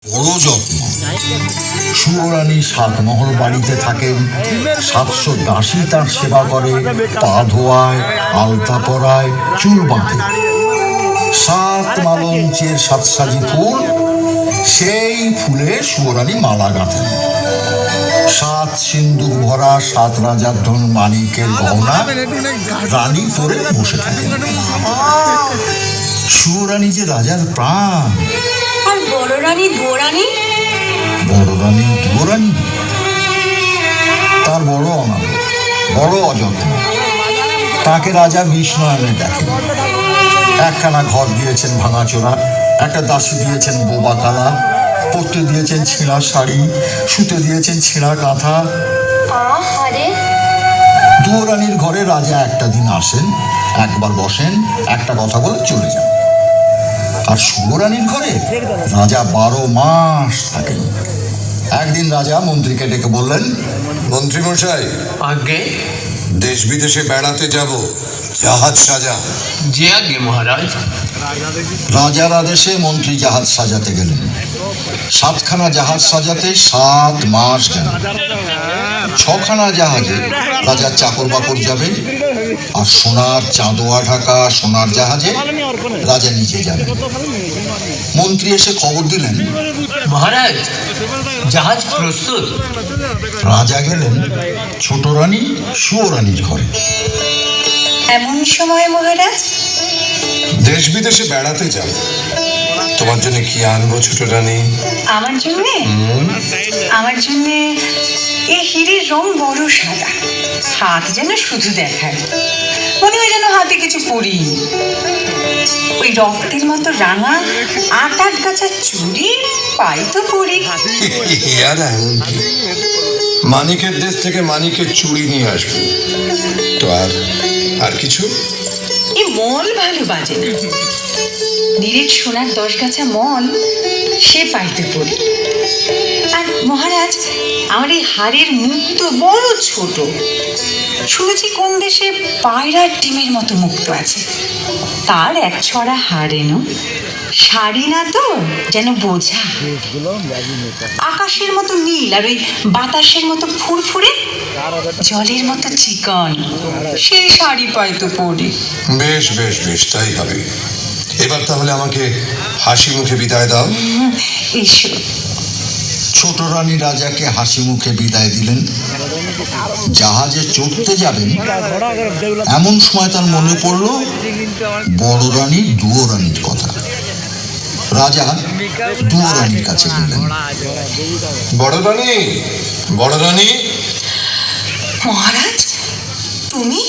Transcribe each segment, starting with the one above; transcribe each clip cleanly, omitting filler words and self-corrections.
বড় যত্ন। সুরানী সাতমহল বাড়িতে থাকেন, 700 দাসী তার সেবা করে, পা ধোয়ায়, আলতা পরায়, চুল বাঁধে। 7 মালঞ্চের 7 সাজি ফুল, সেই ফুলে সুরানী মালা গাঁথেন। 7 সিন্দুক ভরা 7 রাজার ধন মানিকের গহনা রানী পরে বসে থাকেন। সুরানী যে রাজার প্রাণ। আর বড় রানী দুয়োরানী? বড় রানী দুয়োরানী তার বড় অনাদর, বড় অযত্ন। তাকে রাজা বিষ্ণয়নে দেখেন। একখানা ঘর দিয়েছেন ভাঙাচোরা, একটা দাসী দিয়েছেন বোবা কালা, পরতে দিয়েছেন ছেঁড়া শাড়ি, শুতে দিয়েছেন ছেঁড়া কাঁথা। আহারে! দুয়োরানীর ঘরে রাজা একটা দিন আসেন, একবার বসেন, একটা কথা বলে চলে যান। আর সুরানীর ঘরে রাজা 12 মাস থাকেন। একদিন রাজা মন্ত্রীকে ডেকে বললেন, মন্ত্রী মশাই, আজ্ঞে। দেশ বিদেশে বেড়াতে যাব, জাহাজ সাজা। যে আজ্ঞে মহারাজ। রাজার আদেশে মন্ত্রী জাহাজ সাজাতে গেলেন। 7খানা জাহাজ সাজাতে 7 মাস গেল। 6খানা জাহাজে রাজার চাকর বাকর যাবে, আর সোনার চাঁদোয়া ঢাকা সোনার জাহাজে রাজা নিজে যাবেন। মন্ত্রী এসে খবর দিলেন, মহারাজ, জাহাজ প্রস্তুত। রাজা গেলেন ছোট রানী সুয়োরানীর ঘরে। এমন সময় মহারাজ? দেশ বিদেশে বেড়াতে যাব, তোমার জন্য কি আনবো ছোট রানী? আমার জন্যে? আমার জন্যে এই হিরের রং বড় সাদা, হাত যেন শুধু দেখায়, মনে হয় যেন হাতে কিছু পরি। ওই রক্তের মতো রাঙা 8 গাছা চুড়ি পাই তো পরি। আর এমন কি, মানিকের দেশ থেকে মানিকের চুড়ি নিয়ে আসবো তো। আর কিছু? এই মল ভালো বাজে না, নিরেট সোনার 10 গাছা মল সে পাইতে পড়ি। আর মহারাজ, আমার এই হাড়ের মুখ তো বড় ছোট। শুনেছি কোন দেশে পায়রার ডিমের মতো মুক্ত আছে, তার 1 ছড়া হাড় এনো। শাড়ি না তো, যেন বোঝা। আকাশের মতো নীল, আর ওই বাতাসের মতো ফুরফুরে, জলের মতো চিকন, সেই শাড়ি পাইতো পড়ি। বেশ বেশ বেশ, তাই হবে। এবার তাহলে আমাকে হাসি মুখে বিদায় দাও। এসো। ছোট রানী রাজাকে হাসি মুখে বিদায় দিলেন। জাহাজে চড়তে যাবেন, এমন সময় তার মনে পড়ল বড় রানী দুয়োরানীর কথা। রাজা দুয়োরানীর কাছে গেলেন। বড় রানী, বড় রানী। মহারাজ, তুমি?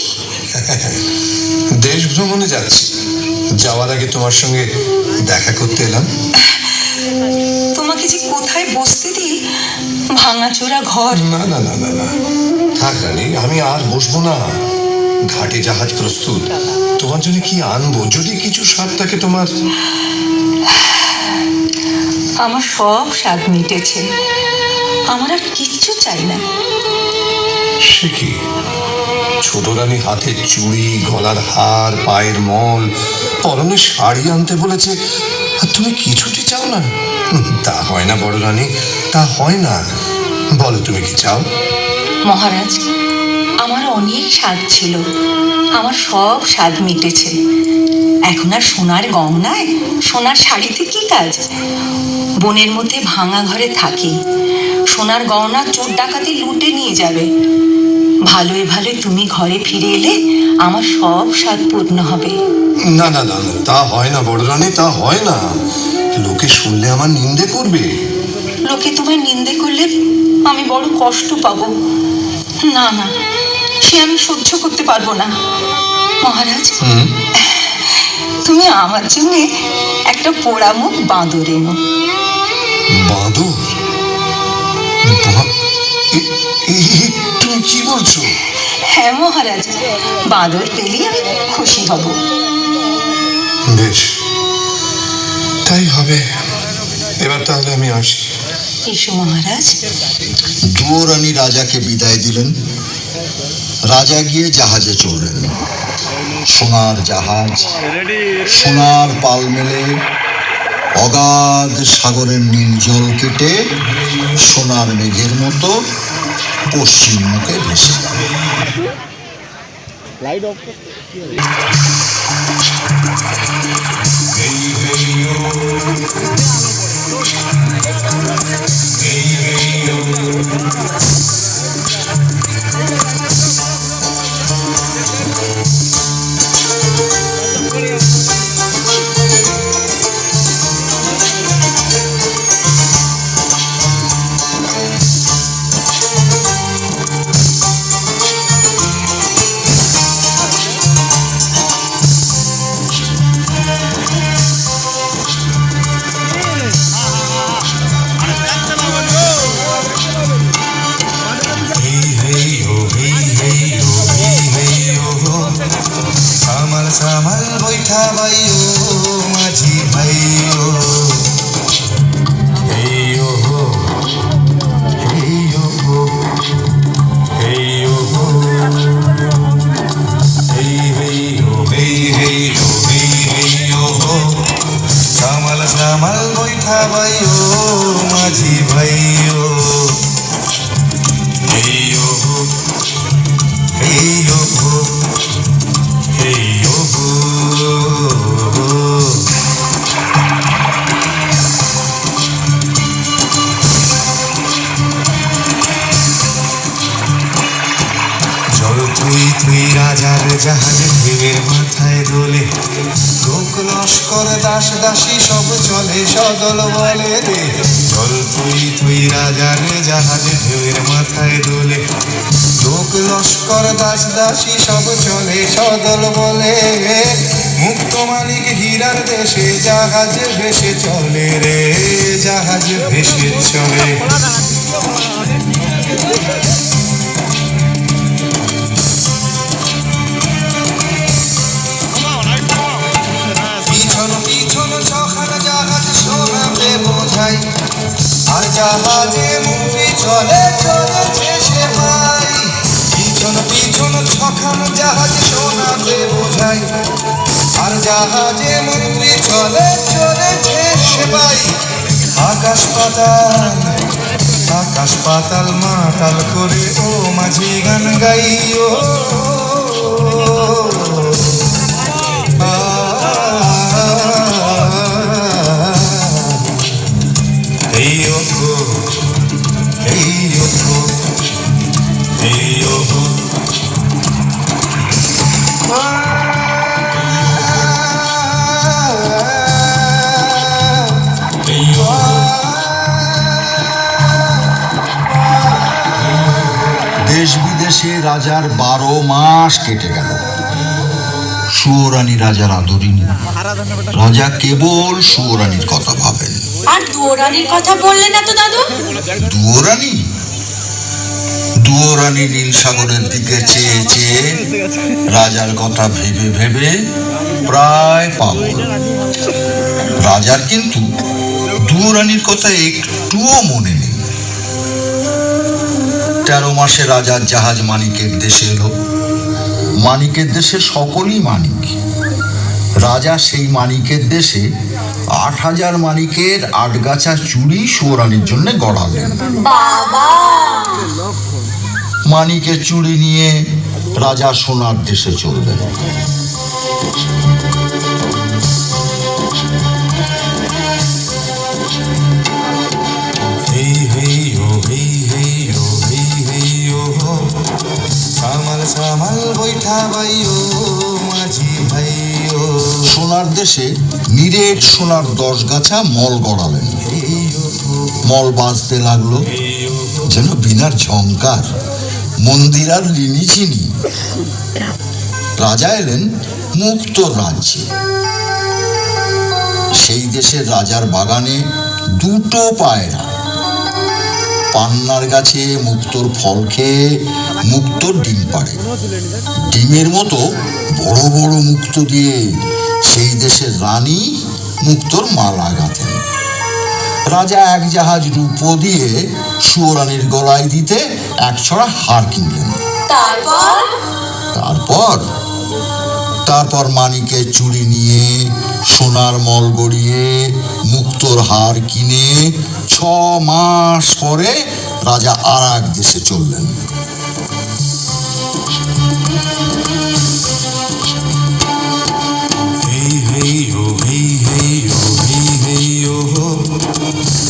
দেশ ভ্রমণে যাচ্ছি, যাওয়ার আগে তোমার সঙ্গে দেখা করতে এলাম। তোমাকে যে কোথায় বসতে দিই, ভাঙাচোরা ঘর। না না না না না, থাক রানী, আমি আর বসবো না। ঘাটে জাহাজ প্রস্তুত, তোমার জন্য কি আনবো? যদি কিছু স্বাদ থাকে তোমার। আমার সব স্বাদ মিটেছে, আমার আর কিচ্ছু চাই না। সে কি, ছোট রানী হাতের চুড়ি, গলার হার, পায়ের মল, পরনে শাড়ি আনতে বলেছে, আর তুমি কিছুটি চাও না? তা হয় না বড় রানী, তা হয় না। বলো তুমি কি চাও? মহারাজ, আমার অনেক স্বাদ ছিল, আমার সব স্বাদ মিটেছে। এখন আর সোনার গহনায়, সোনার শাড়িতে কি কাজ? বনের মধ্যে ভাঙা ঘরে থাকি, সোনার গহনা চোর ডাকাতি লুটে নিয়ে যাবে। ভালোই ভালোই তুমি ঘরে ফিরে এলে আমার সব স্বাদ পূর্ণ হবে। না না না না, তা হয় না বড় রানী, তা হয় না। লোকে শুনলে আমার নিন্দে করবে। লোকে তোমায় নিন্দে করলে আমি বড় কষ্ট পাবো। না না, সে আমি সহ্য করতে পারবো না। মহারাজ, তুমি আমার জন্য একটা পোড়া মুখ বাঁদর এনো। বাঁদর? তুমি কি বলছো? হ্যাঁ মহারাজ, বাঁদর পেলেই আমি খুশি হব। বেশ, তাই হবে। এবার তাহলে আমি আসি। এসো মহারাজ। দুয়োরানী রাজাকে বিদায় দিলেন। রাজা গিয়ে জাহাজে চড়লেন। সোনার জাহাজ, সোনার পাল মেলে অগাধ সাগরের নীল জল কেটে সোনার মেঘের মতো পশ্চিম মুখে ভেসে যায়। সামাল বৈঠা বাইও মাঝি ভাইও হেইও হেইও হেইও হেই হেইও হেই হেইও হেই হেইও সামাল সামাল বৈঠা বাইও মাঝি ভাইও হেইও হেইও রাজার জাহাজ ঢেউয়ের মাথায় দোলে লোক লস্কর দাস দাসী সব চলে সদল বলে রে চল তুই রাজার জাহাজ ঢেউয়ের মাথায় দোলে লোক লস্কর দাস দাসী সব চলে সদল বলে মুক্ত মালিক হীরার দেশে জাহাজ ভেসে চলে রে জাহাজ ভেসে চলে আর জাহাজে মুক্তি চলে চলেছে সে ভাই পিছন পিছন ছখান জাহাজ সোনাতে বোঝাই আর জাহাজে মুক্তি চলে চলেছে সে ভাই আকাশ পাতাল মাতাল করে ও মাঝি গান গাইও দেশ বিদেশে রাজার 12 মাস কেটে গেল। সুয়োরানী রাজার আদরিনী। রাজা কেবল সুয়োরানীর কথা ভাবেন। আর দুয়োরানীর কথা বললেন না তো দাদু? দুয়োরানী দুয়োরানী নীল সাগরের দিকে চেয়ে চেয়ে রাজার কথা ভেবে ভেবে প্রায় পাগল। রাজার কিন্তু দুয়োরানীর কথা একটুও মনে নেই। 13 মাসে রাজার জাহাজ মানিকের দেশে এলো। মানিকের দেশে সকলেই মানিক। রাজা সেই মানিকের দেশে 8000 মানিকের 8 গাছা চুড়ি সুয়োরানীর জন্য গড়ালেন। মানিকের চুড়ি নিয়ে রাজা সোনার দেশে চললেন। সোনার দেশে নিরেট সোনার 10 গাছা মল গড়ালেন। মল বাজতে লাগলো যেন বিনার ঝংকার, মন্দির আর লিনি চিনি। রাজা এলেন মুক্ত রাজ্যে। সেই দেশের রাজার বাগানে 2টো পায়রা পান্নার গাছে মুক্তোর ফল খেয়ে মুক্তোর ডিম পাড়ে। ডিমের মতো বড় বড় মুক্তো দিয়ে সেই দেশের রানী মুক্তোর মালা গাঁথেন। রাজা 1 জাহাজ রূপো দিয়ে সুয়োরানীর গলায় দিতে 1 ছড়া হার কিনলেন। তারপর মানিকের চুড়ি নিয়ে সোনার মল গড়িয়ে মুক্তোর হার কিনে 6 মাস পরে রাজা আর এক দেশে চললেন।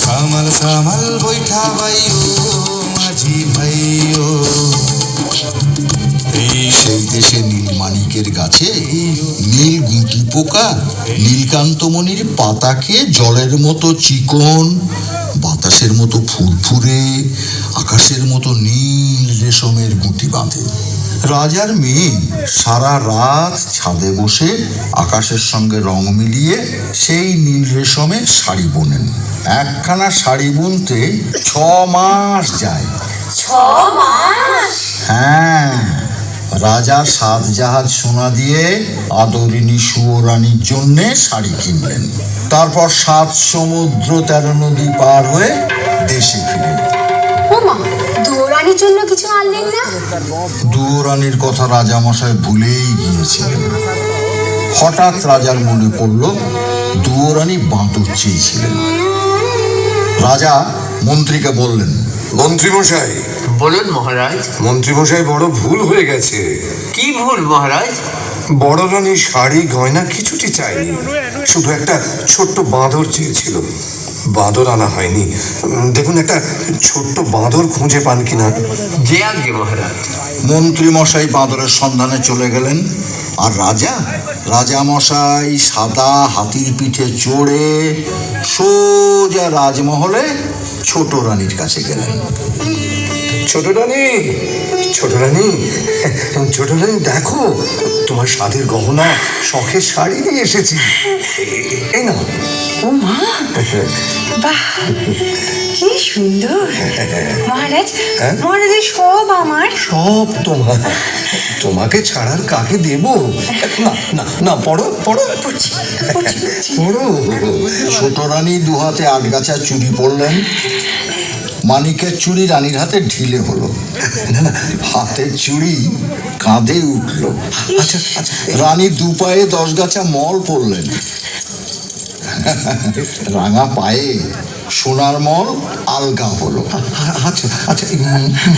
কামাল কামাল বৈঠা বাইও মাঝি ভাইও। সেই দেশে নীলমাণিকের গাছে নীল গুটি পোকা নীলকান্তমণির পাতাকে জলের মতো চিকন, বাতাসের মতো ফুরফুরে, আকাশের মতো নীল রেশমের গুটি বাঁধে। রাজার মেয়ে সারা রাত ছাদে বসে আকাশের সঙ্গে রং মিলিয়ে সেই নীল রেশমে শাড়ি বোনেন। একখানা শাড়ি বুনতে 6 মাস যায়। 6 মাস? হ্যাঁ, রাজা 7 জাহাজ সোনা দিয়ে আদরিনী সুয়োরানীর জন্যে শাড়ি কিনলেন। তারপর 7 সমুদ্র 13 নদী পার হয়ে দেশে ফিরে। ওমা, দুয়োরানির জন্য কিছু আনলেন না? দুয়োরানীর কথা রাজামশাই ভুলেই গিয়েছিলেন। হঠাৎ রাজার মনে পড়ল দুয়োরানী বাঁদর চেয়েছিলেন। রাজা মন্ত্রীকে বললেন, মন্ত্রীমশাই, বলুন মহারাজ। মন্ত্রীমশাই বড় ভুল হয়ে গেছে। কি ভুল মহারাজ? বড় রানী শাড়ি গয়না কিছুটি চাইনি, শুধু একটা ছোট্ট বাঁদর চেয়েছিল। বাঁদর আনা হয়নি। দেখুন একটা ছোট্ট বাঁদর খুঁজে পান কিনা। যে আজ্ঞে মহারাজ। মন্ত্রী মশাই বাঁদরের সন্ধানে চলে গেলেন। আর রাজামশাই সাদা হাতির পিঠে চড়ে সোজা রাজমহলে ছোট রানীর কাছে গেলেন। ছোট রানী, ছোট রানী, ছোট রানী, দেখো তোমার স্বাদের গহনা শখের শাড়ি নিয়ে এসেছি। এই না। ও মা, বাহ, কি সুন্দর! মহারাজ, মহারাজের সব আমার। সব তোমার, তোমাকে ছাড়ার কাকে দেব? না না না, পড়ো পড়ো পড়ো। ছোট রানী 2 হাতে 8 গাছা চুড়ি পরলেন। মানিকের চুড়ি রানীর হাতে ঢিলে হলো। না না, হাতের চুড়ি কাঁধে উঠল। আচ্ছা আচ্ছা, রানী 2 পায়ে 10 গাছা মল পরলেন। রাঙা পায়ে সোনার মল আলগা হলো। আচ্ছা আচ্ছা,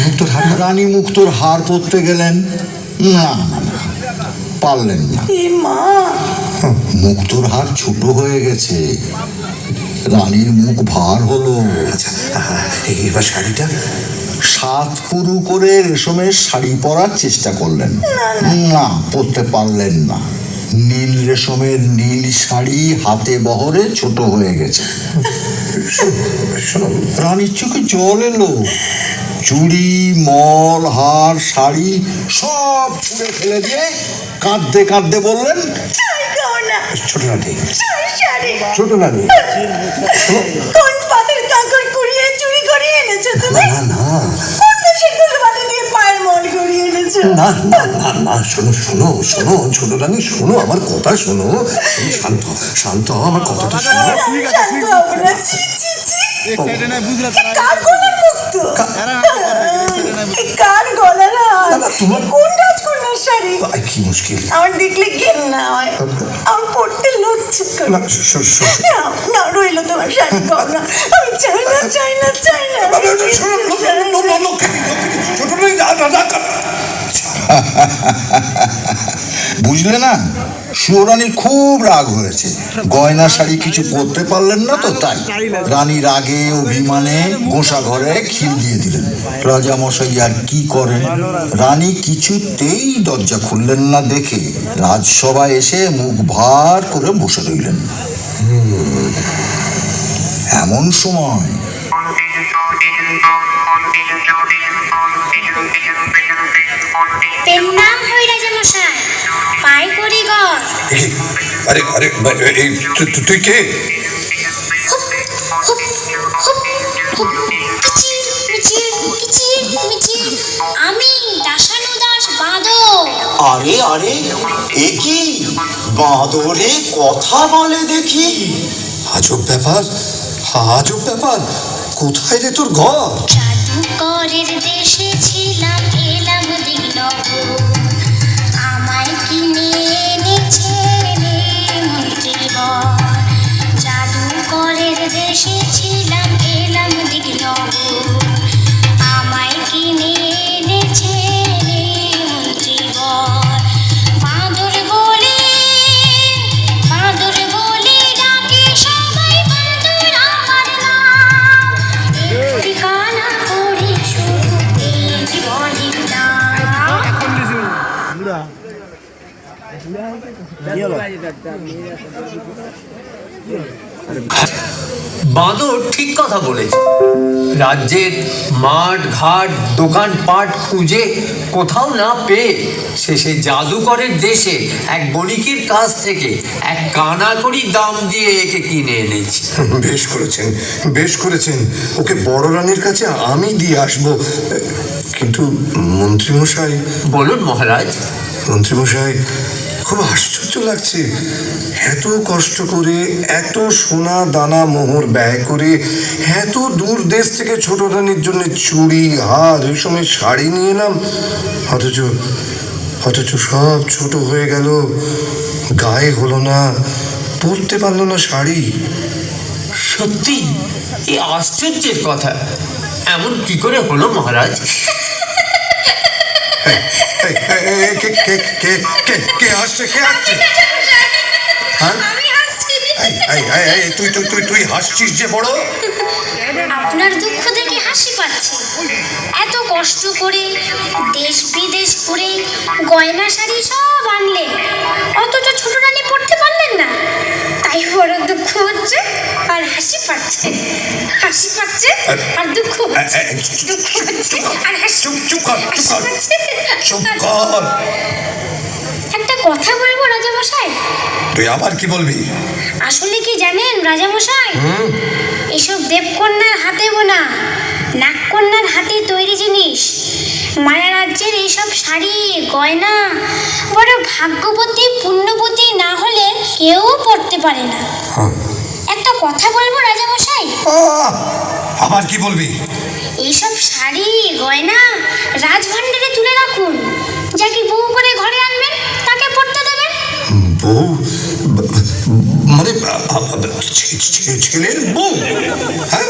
মুক্তোর হার। রানী মুক্তোর হার পরতে গেলেন। না না না, পারলেন না। মুক্তোর হার ছোট হয়ে গেছে। রানীর মুখ ভার হলো। আচ্ছা, এবার শাড়িটা। 7 পুরু করে রেশমের শাড়ি পরার চেষ্টা করলেন। না, পরতে পারলেন না। নীল রেশমের নীল শাড়ি হাতে বহরে ছোট হয়ে গেছে। রানীর চোখে জল এলো। চুড়ি, মল, হার, শাড়ি সব ছুঁড়ে ফেলে দিয়ে কাঁদতে কাঁদতে বললেন, ছোট রানী, ছোট রানী, কোন পাতের কাকড় কুড়িয়ে চুরি করে এনেছো তুমি? না না কোন দেশের গুলবানি দিয়ে পায়ের মল করিয়ে এনেছো? না না না না, শোনো শোনো শোনো, ছোট রানী শোনো, আমার কথা শোনো। তুমি শান্ত শান্ত হও, আমার কথাটা শোনো। শান্ত হবো না। ছি, ছি, ছি। কার গলার মুক্ত? কার গলার হার? কোন রাজকন্যার শাড়ি? কি মুশকিল। আমার দেখলে ঘেন্না হয়, আমার পড়তে লজ্জা করে। না, না না, রইলো তোমার শাড়ি গয়না। আমি চাই না, চাই না, চাই না। ছোট রানী, বুঝলে না? সুয়োরানীর খুব রাগ হয়েছে। গয়না শাড়ি কিছু পরতে পারলেন না তো, তাই রানী রাগে অভিমানে গোসা ঘরে খিল দিয়ে দিলেন। রাজামশাই আর কি করেন? রানী কিছুতেই দরজা খুললেন না দেখে রাজসভায় এসে মুখ ভার করে বসে রইলেন। এমন সময় নাম হই রাজামশাই, পাই করি গর। আরে আরে, তুই কে? আমি দাসানুদাস বাঁদর। আরে আরে, এ কি বাঁদরে কথা বলে দেখি? আজব ব্যাপার, আজব ব্যাপার। কোথায় রে তোর ঘর? জাদুকরের দেশে ছিলাম, এলাম দিনভর। আমায় কিনে এনেছে রে মন্ত্রী বর। জাদুকরের দেশে ছিলাম, এলাম দিগনগর। আমায় কিনে এনেছে মন্ত্রীবর। বাঁদর বলে ডাকে সবাই, বাঁদর আমার নাম। ঠিকানা করে শুরু এই জীবনের নাম। বাঁদর ঠিক কথা বলেছে। রাজ্যের মাঠ ঘাট দোকানপাট খুঁজে কোথাও না পেয়ে শেষে জাদুকরের দেশে এক বণিকের কাছ থেকে এক কানাকড়ি দাম দিয়ে একে কিনে এনেছি। বেশ করেছেন, বেশ করেছেন। ওকে বড় রানীর কাছে আমি দিয়ে আসবো। কিন্তু মন্ত্রীমশাই, বলুন মহারাজ। মন্ত্রীমশাই, খুব আশ্চর্য লাগছে। এত কষ্ট করে, এত সোনা দানা মোহর ব্যয় করে, এত দূর দেশ থেকে ছোট রানীর জন্য চুড়ি হার রেশমের শাড়ি নিয়ে এলাম, অথচ সব ছোট হয়ে গেল, গায়ে হলো না, পরতে পারলো না শাড়ি। সত্যি এই আশ্চর্যের কথা। এমন কি করে হলো মহারাজ? এই, এই, এই, কে কে কে কে কে আসছে? কে আসছে? হ্যাঁ? আমি হাসছি। তুই হাসছিস যে বড়। আপনার দুঃখ দেখে হাসি পাচ্ছে। এত কষ্ট করে দেশ বিদেশ ঘুরে গয়না শাড়ি সব আনলেন, অথচ ছোট রানী পড়তে পারলেন না। তাই বড় দুঃখ হচ্ছে আর হাসি পাচ্ছে। হাসি পাচ্ছে আর দুঃখ হচ্ছে। দুঃখ হচ্ছে আর হাসি চুপ কর। একটা কথা বলবো রাজামশাই? তুই আবার কি বলবি? আসলে কি জানেন রাজামশাই, এসব দেবকন্যার হাতে বোনা, নাগকন্যার হাতে তৈরি জিনিস, মায়া রাজ্যের এইসব শাড়ি গয়না বড় ভাগ্যবতী পুণ্যবতী না হলে কেউ পড়তে পারে না। একটা কথা বলবো রাজামশাই? আবার কি বলবি? এইসব শাড়ি গয়না রাজভাণ্ডারে তুলে রাখুন। যাকে বউ করে ঘরে আনবেন তাকে পড়তে দেবেন। বউ মানে ছেলের বউ? হ্যাঁ,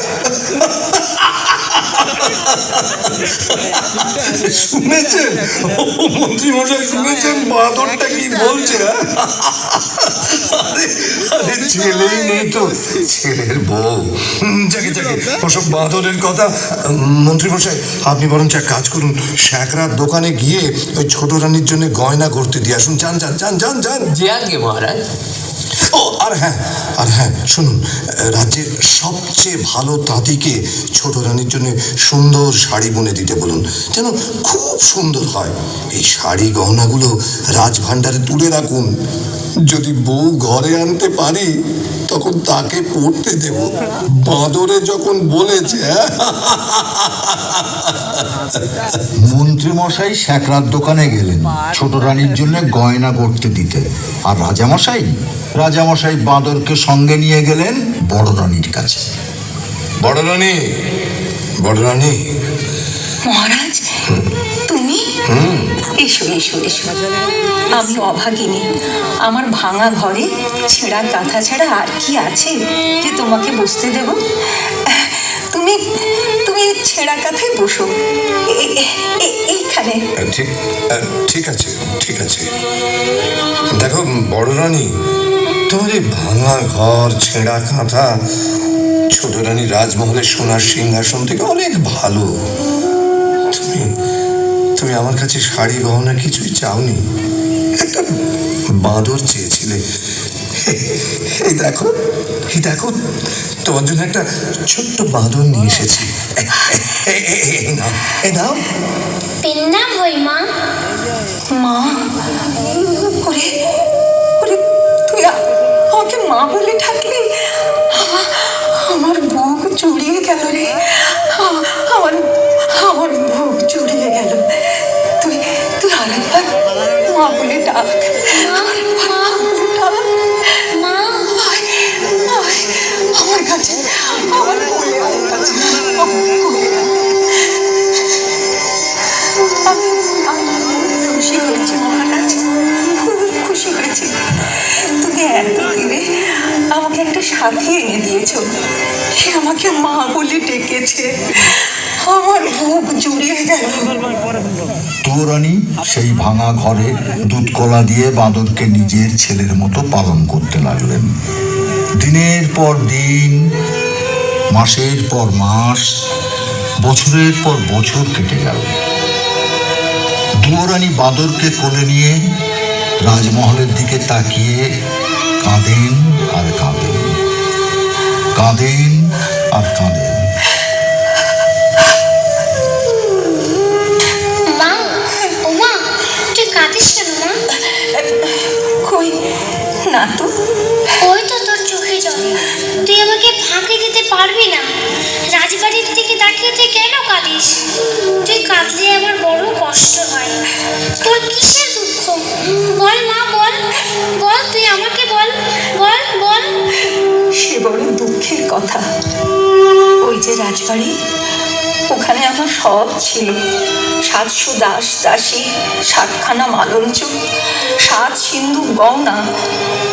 শুনেছেন মন্ত্রীমশাই? শুনেছেন বাঁদরটা কি বলছে? আরে ছেলেই নেই তো, ছেলের বউ। যাকে ওসব বাঁদরের কথা। মন্ত্রীমশাই, আপনি বরঞ্চ এক কাজ করুন, শ্যাকরার দোকানে গিয়ে ওই ছোট রানীর জন্য গয়না করতে দিয়ে আসুন। যান যান যান যান যান। যে আগে মহারাজ। ও আর হ্যাঁ শুনুন, রাজ্যের সবচেয়ে ভালো তাঁতিকে ছোট রানীর জন্য সুন্দর শাড়ি বুনে দিতে বলুন, যেন খুব সুন্দর হয়। এই শাড়ি গহনাগুলো রাজভাণ্ডারে তুলে রাখুন। যদি বউ ঘরে আনতে পারি তখন তাকে পড়তে দেব। বাঁদরে যখন বলেছে। মন্ত্রীমশাই শ্যাকরার দোকানে গেলেন ছোট রানীর জন্য গয়না করতে দিতে, আর রাজামশাই বাঁদরকে সঙ্গে নিয়ে গেলেন বড় রানীর কাছে। বড় রানী। মহারাজ, তুমি? এসো এসো এসো। আমি অভাগিনী। আমার ভাঙা ঘরে ছেঁড়া কাঁথা ছাড়া আর কি আছে যে তোমাকে বসতে দেব? তুমি তুমি ছেঁড়া কাঁথায় বসো, এইখানে। ঠিক আছে। দেখো বড় রানী, তোমার এই ভাঙা ঘর, ছেঁড়া কাঁথা ছোট রানী রাজমহলের সোনার সিংহাসন থেকে অনেক ভালো। তুমি আমার কাছে শাড়ি গহনা কিছুই চাওনি, একটা বাঁদর চেয়েছিলে। এই দেখো তোমার জন্য একটা ছোট্ট বাঁদর নিয়ে এসেছি। এই নাও। পেন নাম হই মা। মা? ওরে ওরে, তুই আমাকে মা বলে ডাকলি? আমার বুক জুড়িয়ে গেল রে, আমার বুক জুড়িয়ে গেল। তুই আরেকবার মা বলে ডাক। মা, আমার কাছে, আমার কোলে, আমার কাছে, আমার কোলে। আমি খুশি হয়েছি মহারাজ, খুব খুশি হয়েছি। তুমি এতদিনে সাথে এনে দিয়েছো, সে আমাকে মা বলে ডেকেছে। আমার বুক জুড়িয়ে গেল। তুয়োরানী সেই ভাঙা ঘরে দুধ কলা দিয়ে বাঁদরকে নিজের ছেলের মতো পালন করতে লাগলেন। দিনের পর দিন, মাসের পর মাস, বছরের পর বছর কেটে গেল। তুয়োরানী বাঁদরকে কোলে নিয়ে রাজমহলের দিকে তাকিয়ে কাঁদেন আর কাঁদেন, কাঁদেন আর কাঁদেন। মা, ও মা, তুই কাঁদিস কেন মা? কই না তো। ওই তো তোর চোখে জল। তুই আমাকে ফাঁকি দিতে পারবি না। রাজবাড়ির দিকে তাকিয়ে তুই কেন কাঁদিস? তুই কাঁদলে আমার বড় কষ্ট হয়। তোর কিসের দুঃখ? বল মা, বল বল, তুই আমাকে বল, বল বল। সে বড় দুঃখের কথা। ওই যে রাজবাড়ি, ওখানে আমার সব ছিল। 700 দাস দাসী, 7খানা মালঞ্চ, 7 সিন্ধু গহনা।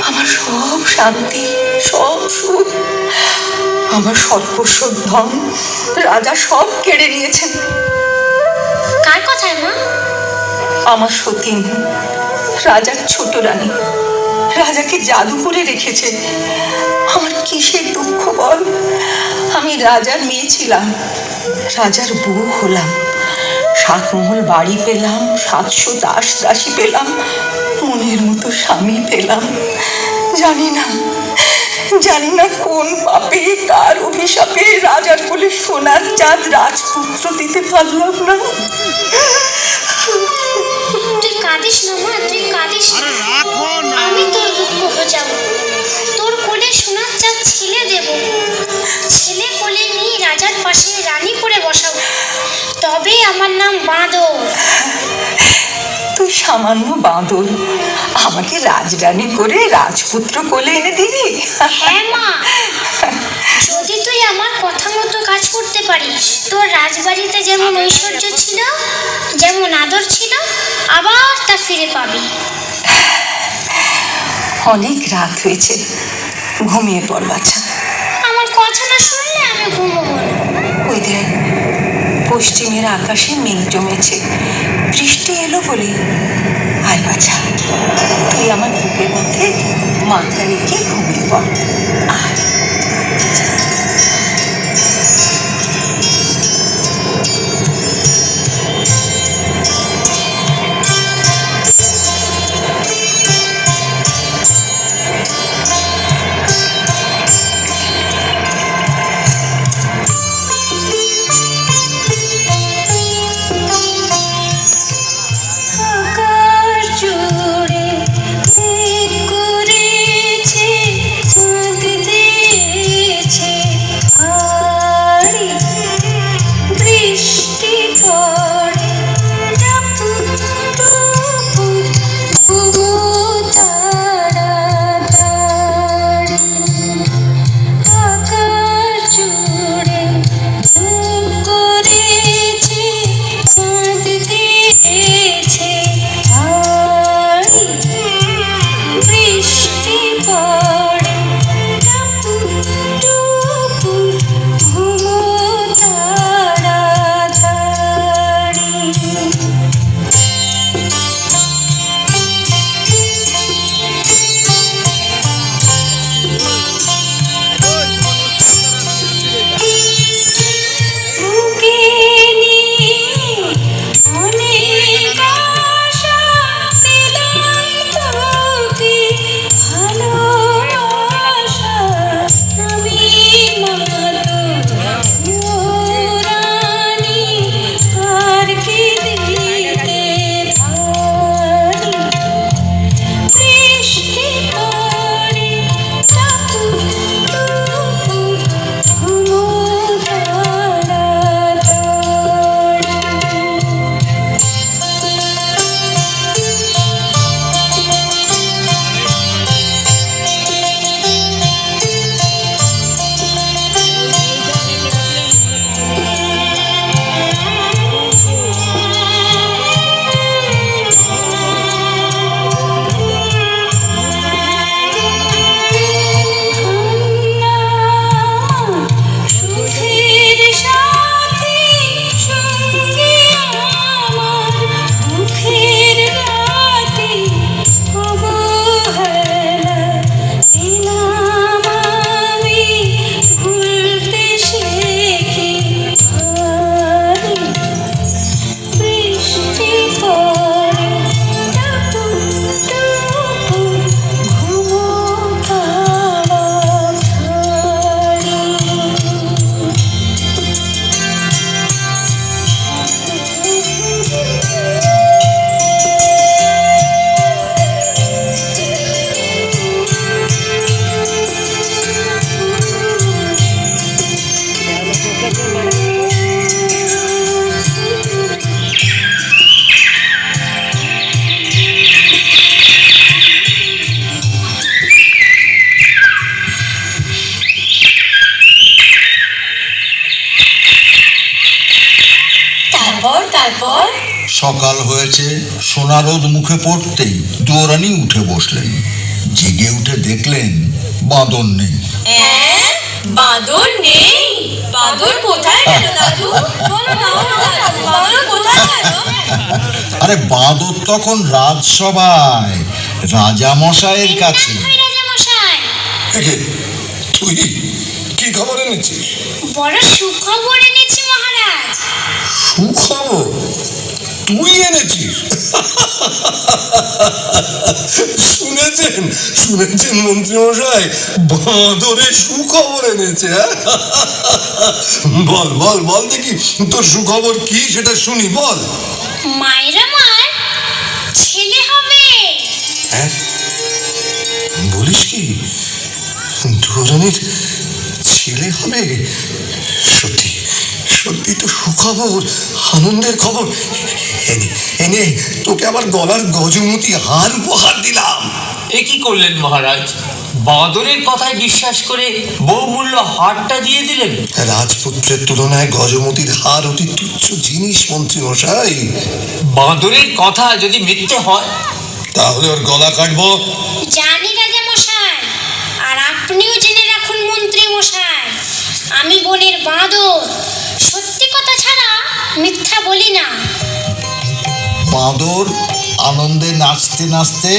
আমার সব শান্তি, সব সুখ, আমার সর্বস্ব ধন রাজা সব কেড়ে নিয়েছেন। কার কথায় মা? আমার সতীন, রাজার ছোট রানী, রাজাকে জাদু করে রেখেছে। আমার কিসের দুঃখ বল? আমি রাজার মেয়ে ছিলাম, রাজার বউ হলাম, 7 মহল বাড়ি পেলাম, 700 দাস দাসী পেলাম, মনের মতো স্বামী পেলাম। জানি না কোন পাপে, কার অভিশাপে রাজার কোলে সোনার চাঁদ রাজপুত্র দিতে পারলাম না। তুই কাঁদিস না মা, তুই কাঁদিস না। আমি তোর দুঃখ বোঝাবো। তোর কোলে সোনার চাঁদ ছেলে দেব, ছেলে কোলে নিয়ে রাজার পাশে রানী করে বসাবো। তবে আমার নাম বাঁদর। তুই সামান্য বাঁদর, আমাকে রাজরানী করে রাজপুত্র কোলে এনে দিবি? হ্যাঁ মা, যদি তুই আমার কথা মতো কাজ করতে পারিস, তোর রাজবাড়িতে যেমন ঐশ্বর্য ছিল, যেমন আদর ছিল, আবার তা ফিরে পাবি। অনেক রাত হয়েছে, ঘুমিয়ে পড় বাছা। আমার কথা না শুনলে আমি ঘুমোবো না। ওই দেখ, পশ্চিমের আকাশে মেঘ জমেছে, বৃষ্টি এলো বলে। আয় বাছা, তুই আমার বুকের মধ্যে মাথা রেখে ঘুমিয়ে পড়। আয়। করেছে, চাঁদ দিয়েছে, তারপর সকাল হয়েছে, সোনা রোদ মুখে পড়তেই দুয়োরানী উঠে বসলেন। জেগে উঠে দেখলেন বাঁদর নেই। বাঁদর নেই? বাঁদর কোথায় গেল দাদু? বলো না, বাঁদর কোথায় গেল? আরে বাঁদর তখন রাজসভায় রাজা মশাইয়ের কাছে। রাজামশাই, একে, তুই কি খবর এনেছিস? বড় সুখবর এনেছি মহারাজ। সুখবর তুই এনেছিস? শুনেছেন শুনেছেন মন্ত্রী মশাই, বাঁদরের সুখবর এনেছে। হ্যাঁ? বল বল বল দেখি, তোর সুখবর কি সেটা শুনি, বল। মায়ের আমার ছেলে হবে। হ্যাঁ, বলিস কি? দুরানির ছেলে হবে? সত্যি সত্যি তো সুখবর, আনন্দের খবর। এনে এনে তোকে আবার গলার গজমতি হার উপহার দিলাম। এ কি করলেন মহারাজ? বাঁদরের কথায় বিশ্বাস করে বহুমূল্য হারটা দিয়ে দিলেন। রাজপুত্রের তুলনায় গজমতির হার অতি তুচ্ছ জিনিস মন্ত্রী মশাই। বাঁদরের কথা যদি মিথ্যে হয় তাহলে ওর গলা কাটবো। জানি রাজামশাই, আর আপনিও জেনে রাখুন মন্ত্রী মশাই, আমি বনের বাঁদর, সত্যি কথা ছাড়া মিথ্যা বলি না। বাঁদর আনন্দে নাচতে নাচতে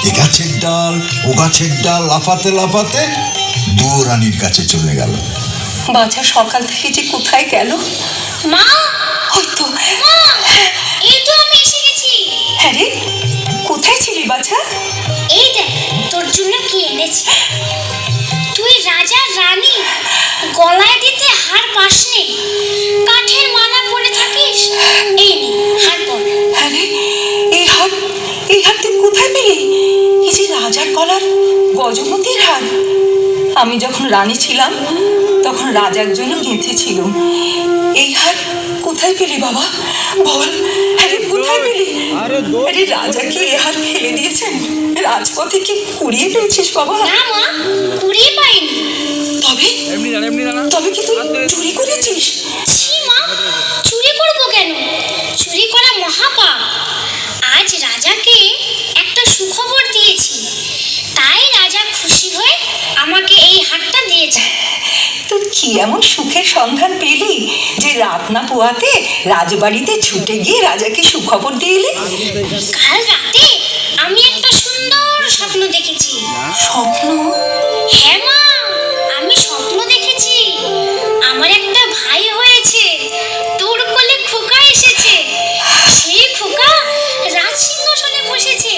এ গাছের ডাল ও গাছের ডাল লাফাতে লাফাতে দুয়োরানীর কাছে চলে গেল। বাছা সকাল থেকে যে কোথায় গেল? মা, ওই তো। মা, এই তো আমি এসে গেছি। হ্যাঁ রে, কোথায় ছিলি বাছা? এই দেখ তোর জন্য কি এনেছি। তুই রাজা রানী গলায় দিতে হার পাসনি, কাঠের মালা পরে থাকিস। এই নে হার পর। হ্যাঁ রে, এই হার তুই কোথায় পেলি? এই যে রাজার গলার গজমতির হার। আমি যখন রানী ছিলাম তখন রাজার জন্য গেঁথেছিলাম। এই হার কোথায় পেলি বাবা? বল, আরে কোথায় পেলি? আরে রাজা কি এ হার ফেলে দিয়েছেন? রাজপথে কি কুড়িয়ে পেয়েছিস বাবা? না মা, কুড়িয়ে পাইনি। তবে তবে কি তুই চুরি করেছিস? ছি মা, চুরি করবো কেন? চুরি করা মহাপাপ। আজ রাজাকে একটা সুখবর দিয়েছি, তাই রাজা খুশি হয়ে আমাকে এই হারটা দিয়েছে। তুই কি এমন সুখের সন্ধান পেলি যে রাত না পোয়াতে রাজবাড়িতে ছুটে গিয়ে রাজাকে সুখবর দিয়ে এলি? কাল রাতে আমি একটা সুন্দর স্বপ্ন দেখেছি। স্বপ্ন? হ্যাঁ মা, আমি স্বপ্ন দেখেছি আমার একটা ভাই হয়েছে, তোর কোলে খোকা এসেছে, সেই খোকা রাজ সিংহাসনে বসেছে।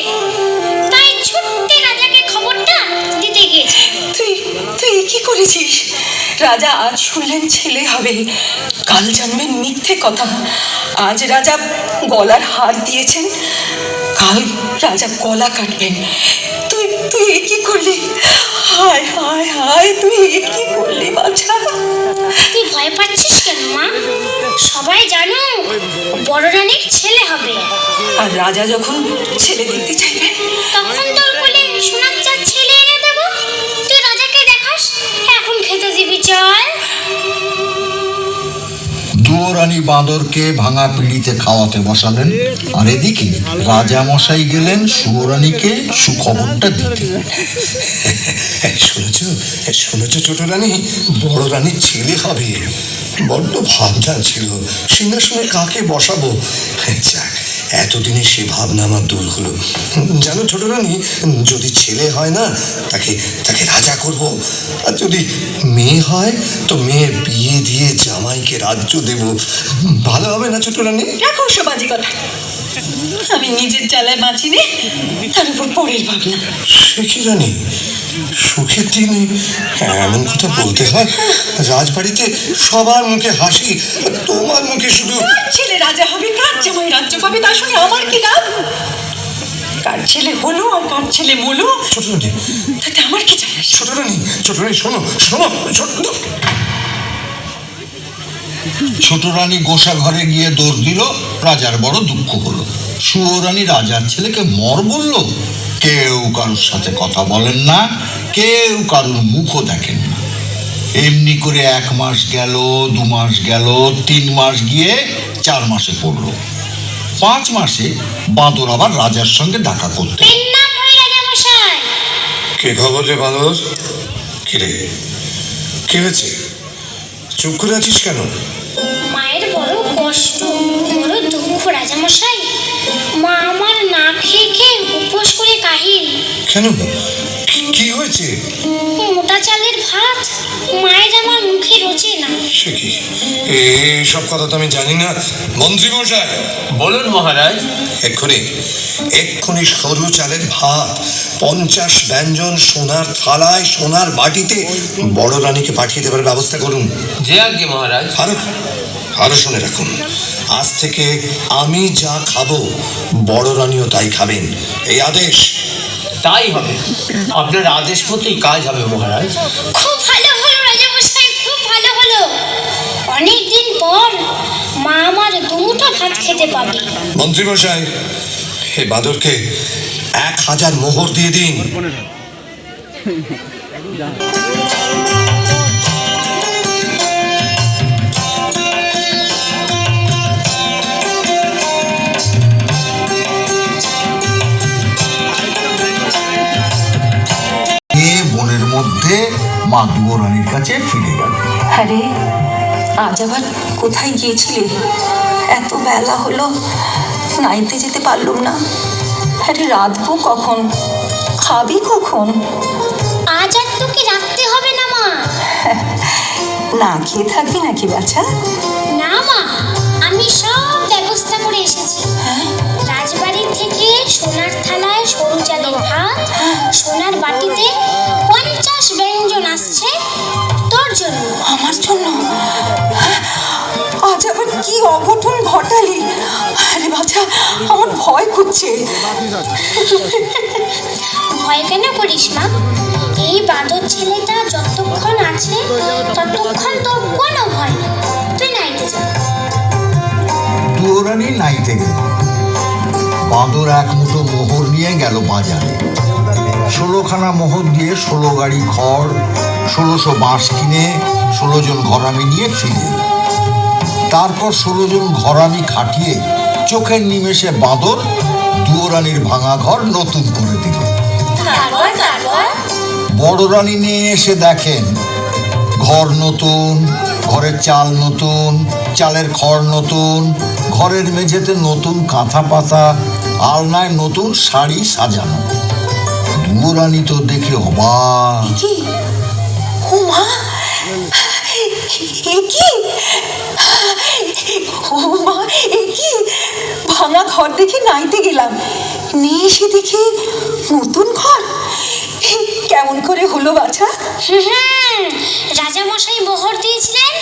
তাই ছুট্টে রাজাকে খবরটা দিতে গিয়েছে। তুই তুই এ কি করেছিস? রাজা আজ শুনলেন ছেলে হবে, কাল জানবেন মিথ্যে কথা। আজ রাজা গলার হার দিয়েছেন, কাল রাজা গলা কাটবেন। তুই তুই এ কি করলি? হায় হায় হায়, তুই এ কি করলি বাছা? তুই ভয় পাচ্ছিস কেন মা? সবাই জানো বড় রানীর ছেলে হবে। আর রাজা যখন ছেলে দেখতে চাইবেন তখন তোর কোলে সোনার চাঁদ ছেলে এনে দেবো, তুই রাজাকে দেখাস। এখন খেতে দিবি চল। দুয়োরানী বাঁদরকে ভাঙা পিঁড়িতে খাওয়াতে বসালেন, আর এদিকে রাজা মশাই গেলেন সুয়োরানীকে সুখবরটা দিতে। শুনেছ শুনেছ ছোট রানী, বড় রানীর ছেলে হবে। বড্ড ভাবনা ছিল সিংহাসনে কাকে বসাবো। যাক, এতদিনে সে ভাবনা আমার দূর হলো। জানো ছোট রানী, যদি ছেলে হয় না তাকে তাকে রাজা করব, আর যদি মেয়ে হয় তো মেয়ের বিয়ে দিয়ে জামাইকে রাজ্য দেব। ভালো হবে না ছোট রানী? রাখো সব বাজে কথা। আমি নিজের জ্বালায় বাঁচি নে, তার উপর পরের ভাবনা। সে কি রানী, সুখের দিনে এমন কথা বলতে হয়? রাজবাড়িতে সবার মুখে হাসি, আর তোমার মুখে শুধু। কার ছেলে রাজা হবে, কার জামাই রাজ্য পাবে, তা শুনে আমার কি লাভ? কার ছেলে হলো আর কার ছেলে মলো, ছোট রানী, তাতে আমার কি যায় আসে? ছোট রানী, ছোট রানী, শোনো শোনো, ছোট। ছোট রানী গোসা ঘরে গিয়ে দৌড় দিল। রাজার বড় দুঃখ হলো। সুয়োরানী রাজার ছেলেকে মর বলল। কেউ কারোর সাথে কথা বলেন না, কেউ কারোর মুখও দেখেন না। এমনি করে 1 মাস গেল, 2 মাস গেল, 3 মাস গিয়ে 4 মাসে পড়ল। 5 মাসে বাঁদর আবার রাজার সঙ্গে দেখা করতে। নাম হয় রাজামশাই। কে খবর রে বাঁদর? কি রে, কি হয়েছে? চুপ করে আছিস কেন? মায়ের বড় কষ্ট, বড় দুঃখ রাজামশাই। মা আমার না খেয়ে খেয়ে উপোস করে কাহিল। কেন, কি হয়েছে? মোটা চালের ভাত মায়ের আমার মুখে রোচে না। সে কি, সব কথা তো আমি জানি না। মন্ত্রী মশাই, বলুন মহারাজ। এক্ষুনি সরু চালের ভাত 50 ব্যঞ্জন সোনার থালায় সোনার বাটিতে বড় রানীকে পাঠিয়ে দেবার ব্যবস্থা করুন। যে আজ্ঞে মহারাজ। আরো শুনে রাখুন, আজ থেকে আমি যা খাবো বড় রানীও তাই খাবেন, এই আদেশ। তাই হবে, আপনার আদেশ মতোই কাজ হবে মহারাজ। খুব ভালো হলো রাজামশাই, খুব ভালো হলো। অনেকদিন পর মা আমার দুমুঠো ভাত খেতে পাবে। মন্ত্রী মশাই, হে বাঁদরকে 1000 মোহর দিয়ে দিন। বনের মধ্যে মা দুয়োরানীর কাছে ফিরে গেল। আরে আজ আবার কোথায় গিয়েছিলে? এত বেলা হলো, নাইতে যেতে পারলুম না। আরে রাঁধবো কখন, খাবি কখন? আজ আর তোকে রাখতে হবে না মা। না খেয়ে থাকবি নাকি বাছা? না মা, আমি সব ব্যবস্থা করে এসেছি। রাজবাড়ির থেকে সোনার থালায় সরু চালের ভাত, সোনার বাটিতে 50 ব্যঞ্জন আসছে তোর জন্য। আমার জন্য? আজ আবার কি অঘটন ঘটালি? আরে বাছা, আমার ভয় করছে। ভয় কেন করিস মা? এই বাঁদর ছেলেটা যতক্ষণ আছে ততক্ষণ তোর কোনো ভয় নেই। তুই নাইতে যা। দুয়োরানী নাইতে গেল। বাঁদর 1 মুঠো মোহর নিয়ে গেল বাজারে। 16খানা মোহর দিয়ে 16 গাড়ি খড়, 1600 বাঁশ কিনে 16 জন ঘরামি নিয়ে ফিরে। তারপর 16 জন ঘরামি খাটিয়ে চোখের নিমেষে বাঁদর দুয়োরানীর ভাঙা ঘর নতুন করে দিল। বড় রানী নিয়ে এসে দেখেন ঘর নতুন, ঘরের চাল নতুন, চালের খড় নতুন, ঘরের মেঝেতে নতুন কাঁথা পাতা, আলনায় নতুন শাড়ি সাজানো। দুয়োরানী তো দেখে অবাক। কি ও মা, এ কি? ও মা, এ কি? ভাঙা ঘর দেখে নাইতে গেলাম, নিয়ে এসে দেখি নতুন ঘর। কেমন করে হলো বাছা? রাজামশাই মোহর দিয়েছিলেন,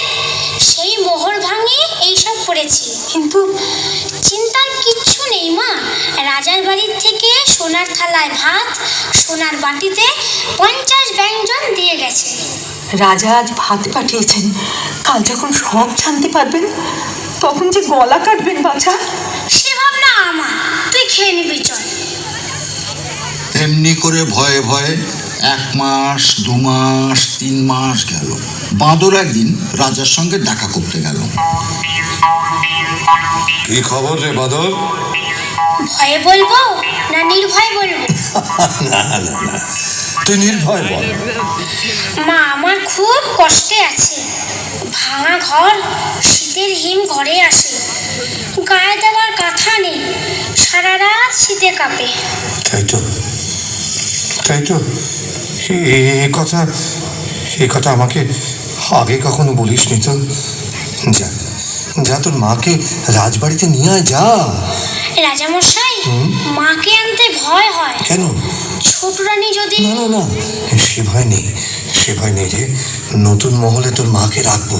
সেই মোহর ভাঙে এইসব করেছি। কিন্তু চিন্তার কিচ্ছু নেই মা। রাজার বাড়ির থেকে সোনার থালায় ভাত, সোনার বাটিতে 50 ব্যঞ্জন দিয়ে গেছে। রাজা আজ ভাত পাঠিয়েছেন, কাল যখন সব জানতে পারবেন তখন যে গলা কাটবেন বাছা। সে ভাবনা আমার, তুই খেয়ে নিবি চল। তেমনি করে ভয়ে ভয়ে 1 মাস, 2 মাস, 3 মাস গেল। বাঁদর একদিন রাজার সঙ্গে দেখা করতে গেল। কি খবর রে বাঁদর? ভয়ে বলবো না নির্ভয় বলবো? না না না, তুই নির্ভয় বল। মা আমার খুব কষ্টে আছে। ভাঙা ঘর, শীতের হিম ঘরে আসে, গায়ে দেওয়ার কাঁথা নেই, সারা রাত শীতে কাঁপে। তাই তো, এ কথা আমাকে আগে কখনো বলিসনি তো। যা যা, তোর মাকে রাজবাড়িতে নিয়ে আয়, যা। রাজামশাই, মাকে আনতে ভয় হয়। কেন? ছোট রানী যদি... না না না, সে ভয় নেই রে। নতুন মহলে তোর মাকে রাখবো,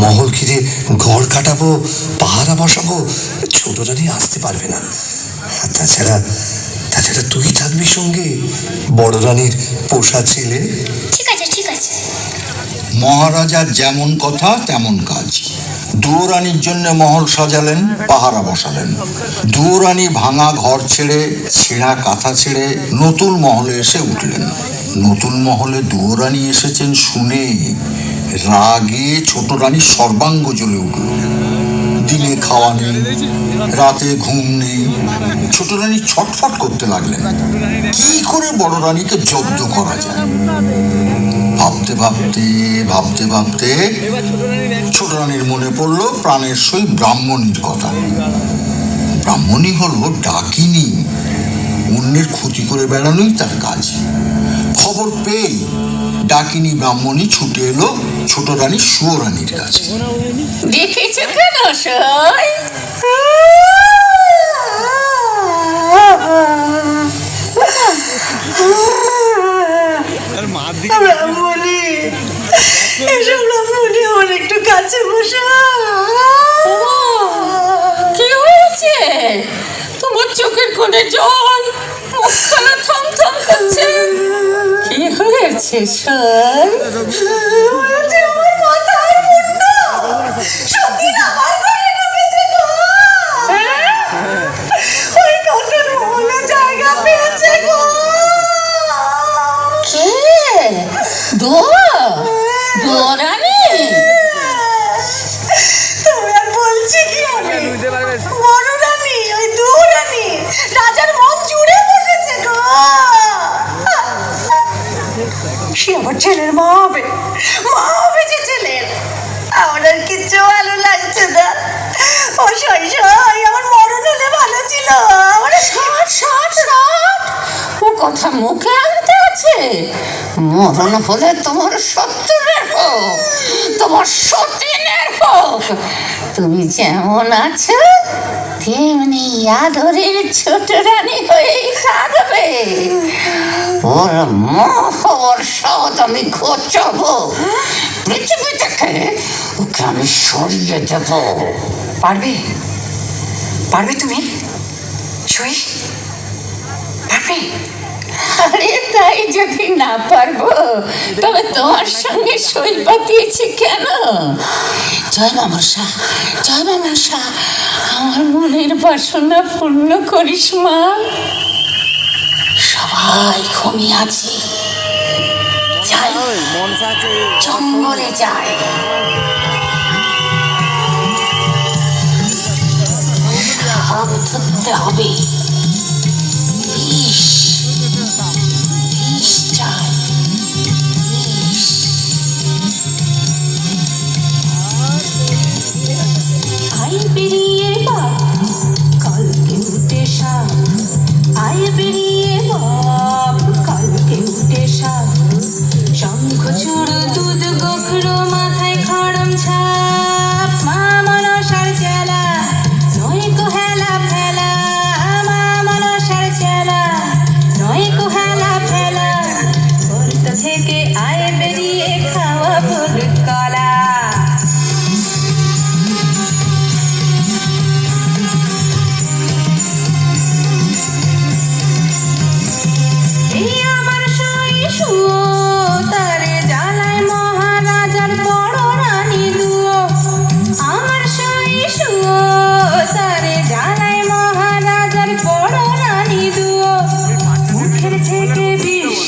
মহল ঘিরে ঘর কাটাবো, পাহারা বসাবো, ছোট রানী আসতে পারবে না। আর তাছাড়া তুই থাকবি সঙ্গে, বড় রানীর পোষা ছেলে। ঠিক আছে ঠিক আছে। মহারাজার যেমন কথা তেমন কাজ। দুয়োরানীর জন্য মহল সাজালেন, পাহারা বসালেন। দুয়োরানী ভাঙা ঘর ছেড়ে, ছেঁড়া কাঁথা ছেড়ে নতুন মহলে এসে উঠলেন। নতুন মহলে দুয়োরানী এসেছেন শুনে রাগে ছোট রানী সর্বাঙ্গ জ্বলে উঠল। দিনে খাওয়া নেই, রাতে ঘুম নেই। ছোট রানী ছটফট করতে লাগলেন কি করে বড় রানীকে জব্দ করা যায়। ভাবতে ভাবতে ভাবতে ভাবতে ছোট রানীর মনে পড়লো প্রাণের সই ব্রাহ্মণীর কথা। ব্রাহ্মণী হলো ডাকিনী, অন্যের ক্ষতি করে বেড়ানোই তার কাজ। খবর পেয়ে ডাকিনী ব্রাহ্মণী ছুটে এলো ছোট রানী সুয়োরানীর কাছে। দেখেছো কেন সই? ব্রাহ্মণী, এসব ব্রাহ্মণী আমার একটু কাছে বসা। কি হয়েছে তোমার? চোখের কোণে জল, মুখখানা থমথম করছে। কি হয়েছে সই? আমার মাথার মুন্ড সতীন আমার ঘরে ঢুকেছে গো। ওই নতুন মহলে জায়গা পেয়েছে গো। কে? দোরানি? তুমি আর বলছি কি আমি? বড় রানী, ওই দোরানি রাজার মন জুড়ে বসেছে গো। সে আমার ছেলের মা হবে, মা হবে যে ছেলের। আমার আর কিচ্ছু ভালো লাগছে না। ও সই সই, আমার মরণ হলে ভালো ছিল। আমার ও কথা মুখে আনতে আছে? মরণ হলে তোমার শত্রুরের হোক, তোমার সতীনের হোক, তুমি যেমন আছো তেমনি আদরের ছোট রানী হয়েই থাকবে। ওর মোহর সদ আমি ঘোচাবো, পৃথিবী থেকে ওকে আমি সরিয়ে দেব। পারবে? পারবে তুমি সই? পারবে? আরে তাই যদি না পারবো তবে তোমার সঙ্গে সই পাতিয়েছি কেন? জয় মামসা, জয় মামসা, আমার মনের বাসনা পূর্ণ করিস মা। সবাই ঘুমিয়ে আছে, যাই জঙ্গলে যায়। সাপ ধরতে হবে, বিষ চাই, বিষ। আই বেরিয়ে বাপ কালকে উঠে সাপ, আই বেরিয়ে বাপ কালকে উঠে সাপ। শঙ্খ চূড় দুধ গোখরো মাথায় খড়ম ছাপ, মা মনসার চেলা নয় কো হেলা ফেলা, মা মনসার চেলা নয় কো হেলা ফেলা। স্বর্গ থেকে আয় বেরিয়ে খাওয়া হলুদ কলা। এই আমার সই শুয়ো, তারে জ্বালায় মহারাজার বড় রানী দুয়ো। আমার সই শুয়ো, তারে জ্বালায় মহারাজার বড় রানী দুয়ো। মুখের থেকে বিষ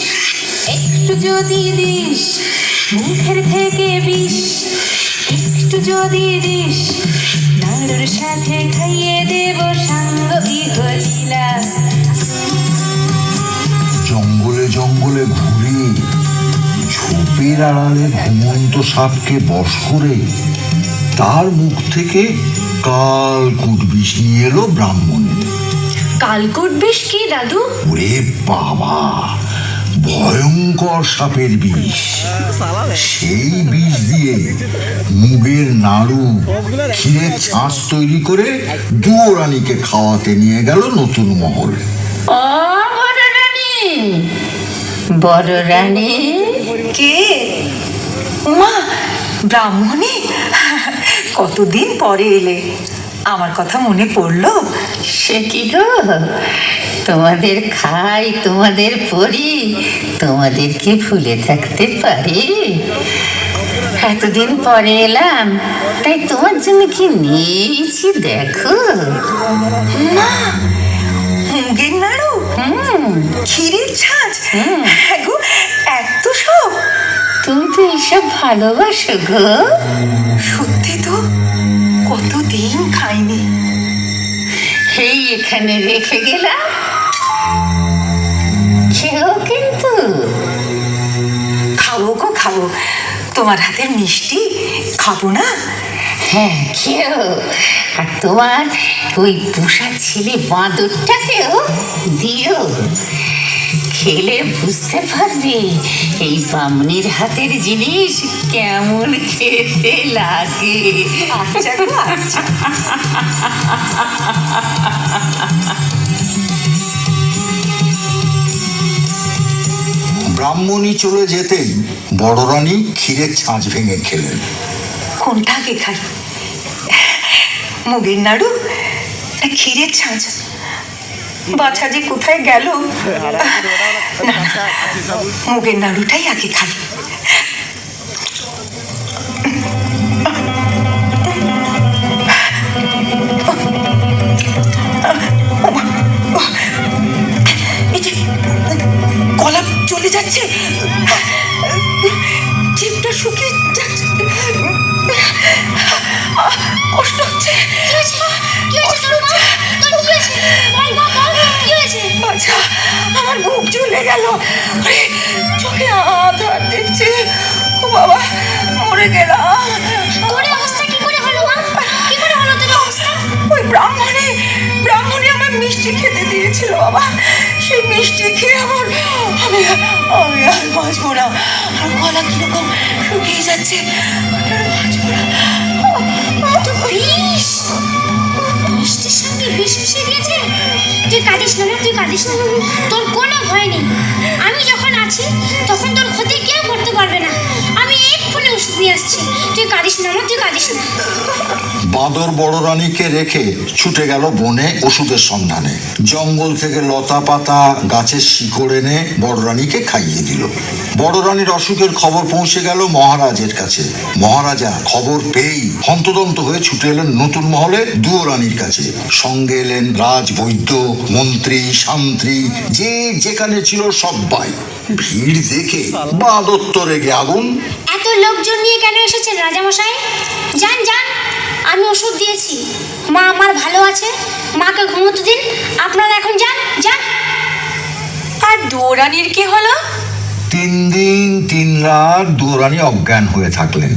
একটু যদি দিস, মুখের থেকে বিষ একটু যদি দিস, নাড়ুর সাথে খাইয়ে দেব সাঙ্গ ইহলীলা। জঙ্গলে জঙ্গলে ঘুরে ঝোপের আড়ালে ঘুমন্ত সাপকে বশ করে তার মুখ থেকে কালকুট বিষ নিয়ে এলো ব্রাহ্মণী। কালকোট বিষ কি দাদু? ওরে বাবা, ভয়ঙ্কর সাপের বিষ। সেই বিষ দিয়ে মুগের নাড়ু, ক্ষীরের ছাঁচ তৈরি করে দুয়োরানীকে খাওয়াতে নিয়ে গেল নতুন মহল। ও বড় রানী, বড় রানী। কে? মা, ব্রাহ্মণী, কতদিন পরে এলে, আমার কথা মনে পড়লো? সে কি গো, তোমাদের খাই, তোমাদের পড়ি, তোমাদেরকে ভুলে থাকতে পারি? এতদিন পরে এলাম, তাই তোমার জন্য কি নিয়েছি দেখো। মা, মুগের নাড়ু, ক্ষীরের ছাঁচ, হ্যাঁ গো, এত সব। তুমি তো এইসব ভালোবাসো গো। সত্যি তো, কত কতদিন খাইনি। এই এখানে রেখে গেলাম, খেও কিন্তু। খাবো গো খাবো, তোমার হাতের মিষ্টি খাবো না? হ্যাঁ খেও, আর তোমার ওই পোষা ছেলে বাঁদরটাকেও দিও। খেলে বুঝতে পারবে এই বামনির হাতের জিনিস কেমন খেতে লাগে। আচ্ছা গো আচ্ছা। ব্রাহ্মণী চলে যেতেই বড় রানী ক্ষীরের ছাঁচ ভেঙে খেলেন। কোনটা আগে খাই? মুগের নাড়ু না ক্ষীরের ছাঁচ? বাছা যে কোথায় গেল। না না, মুগের নাড়ুটাই আগে খাই। এই যে গলা চলে যাচ্ছে, জিভটা শুকিয়ে যাচ্ছে, কষ্ট হচ্ছে। বাছা, আমার বুক জ্বলে গেল, চোখে আধার দেখছে। ও বাবা, মরে গেলাম। তোর অবস্থা কি করে হলো মা? কি করে হলো তোর অবস্থা? ওই ব্রাহ্মণী আমার মিষ্টি খেতে দিয়েছিল বাবা। সেই মিষ্টি খেয়ে আমি আর বাঁচবো না। আর গলা কিরকম শুকিয়ে যাচ্ছে, আমি আর বাঁচবো না। বিষ, মিষ্টির সঙ্গে বিষ মিশিয়ে দিয়েছে। তুই কাঁদিস না, তুই কাঁদিস না, তোর কোনো ভয় নেই। আমি যখন আছি তখন তোর ক্ষতি কেউ করতে পারবে না। আমি এক্ষুনি ওষুধ নিয়ে আসছি, তুই কাঁদিস না, তুই কাঁদিস না। বাঁদর বড় রানীকে রেখে ছুটে গেল বনে ওষুধের সন্ধানে। জঙ্গল থেকে লতা পাতা গাছের শিকড় এনে বড় রানীকে খাইয়ে দিল। বড় রানীর অসুখের খবর পৌঁছে গেল মহারাজের কাছে। মহারাজা খবর পেয়েই হন্তদন্ত হয়ে ছুটে এলেন নতুন মহলে দুয়ো রানীর কাছে। সঙ্গে এলেন রাজ বৈদ্য, মন্ত্রী, শান্ত্রী, যে যেখানে ছিল সবাই। ভিড় দেখে বাঁদর তো রেগে আগুন। এত লোকজন নিয়ে কেন এসেছেন রাজামশাই? যান যান, আমি ওষুধ দিয়েছি, মা আমার ভালো আছে, মাকে ঘুমোতে দিন। আপনারা এখন যান যান। আর দৌড়ানির কি হলো? 3 দিন 3 রাত দুয়ো রানী অজ্ঞান হয়ে থাকলেন।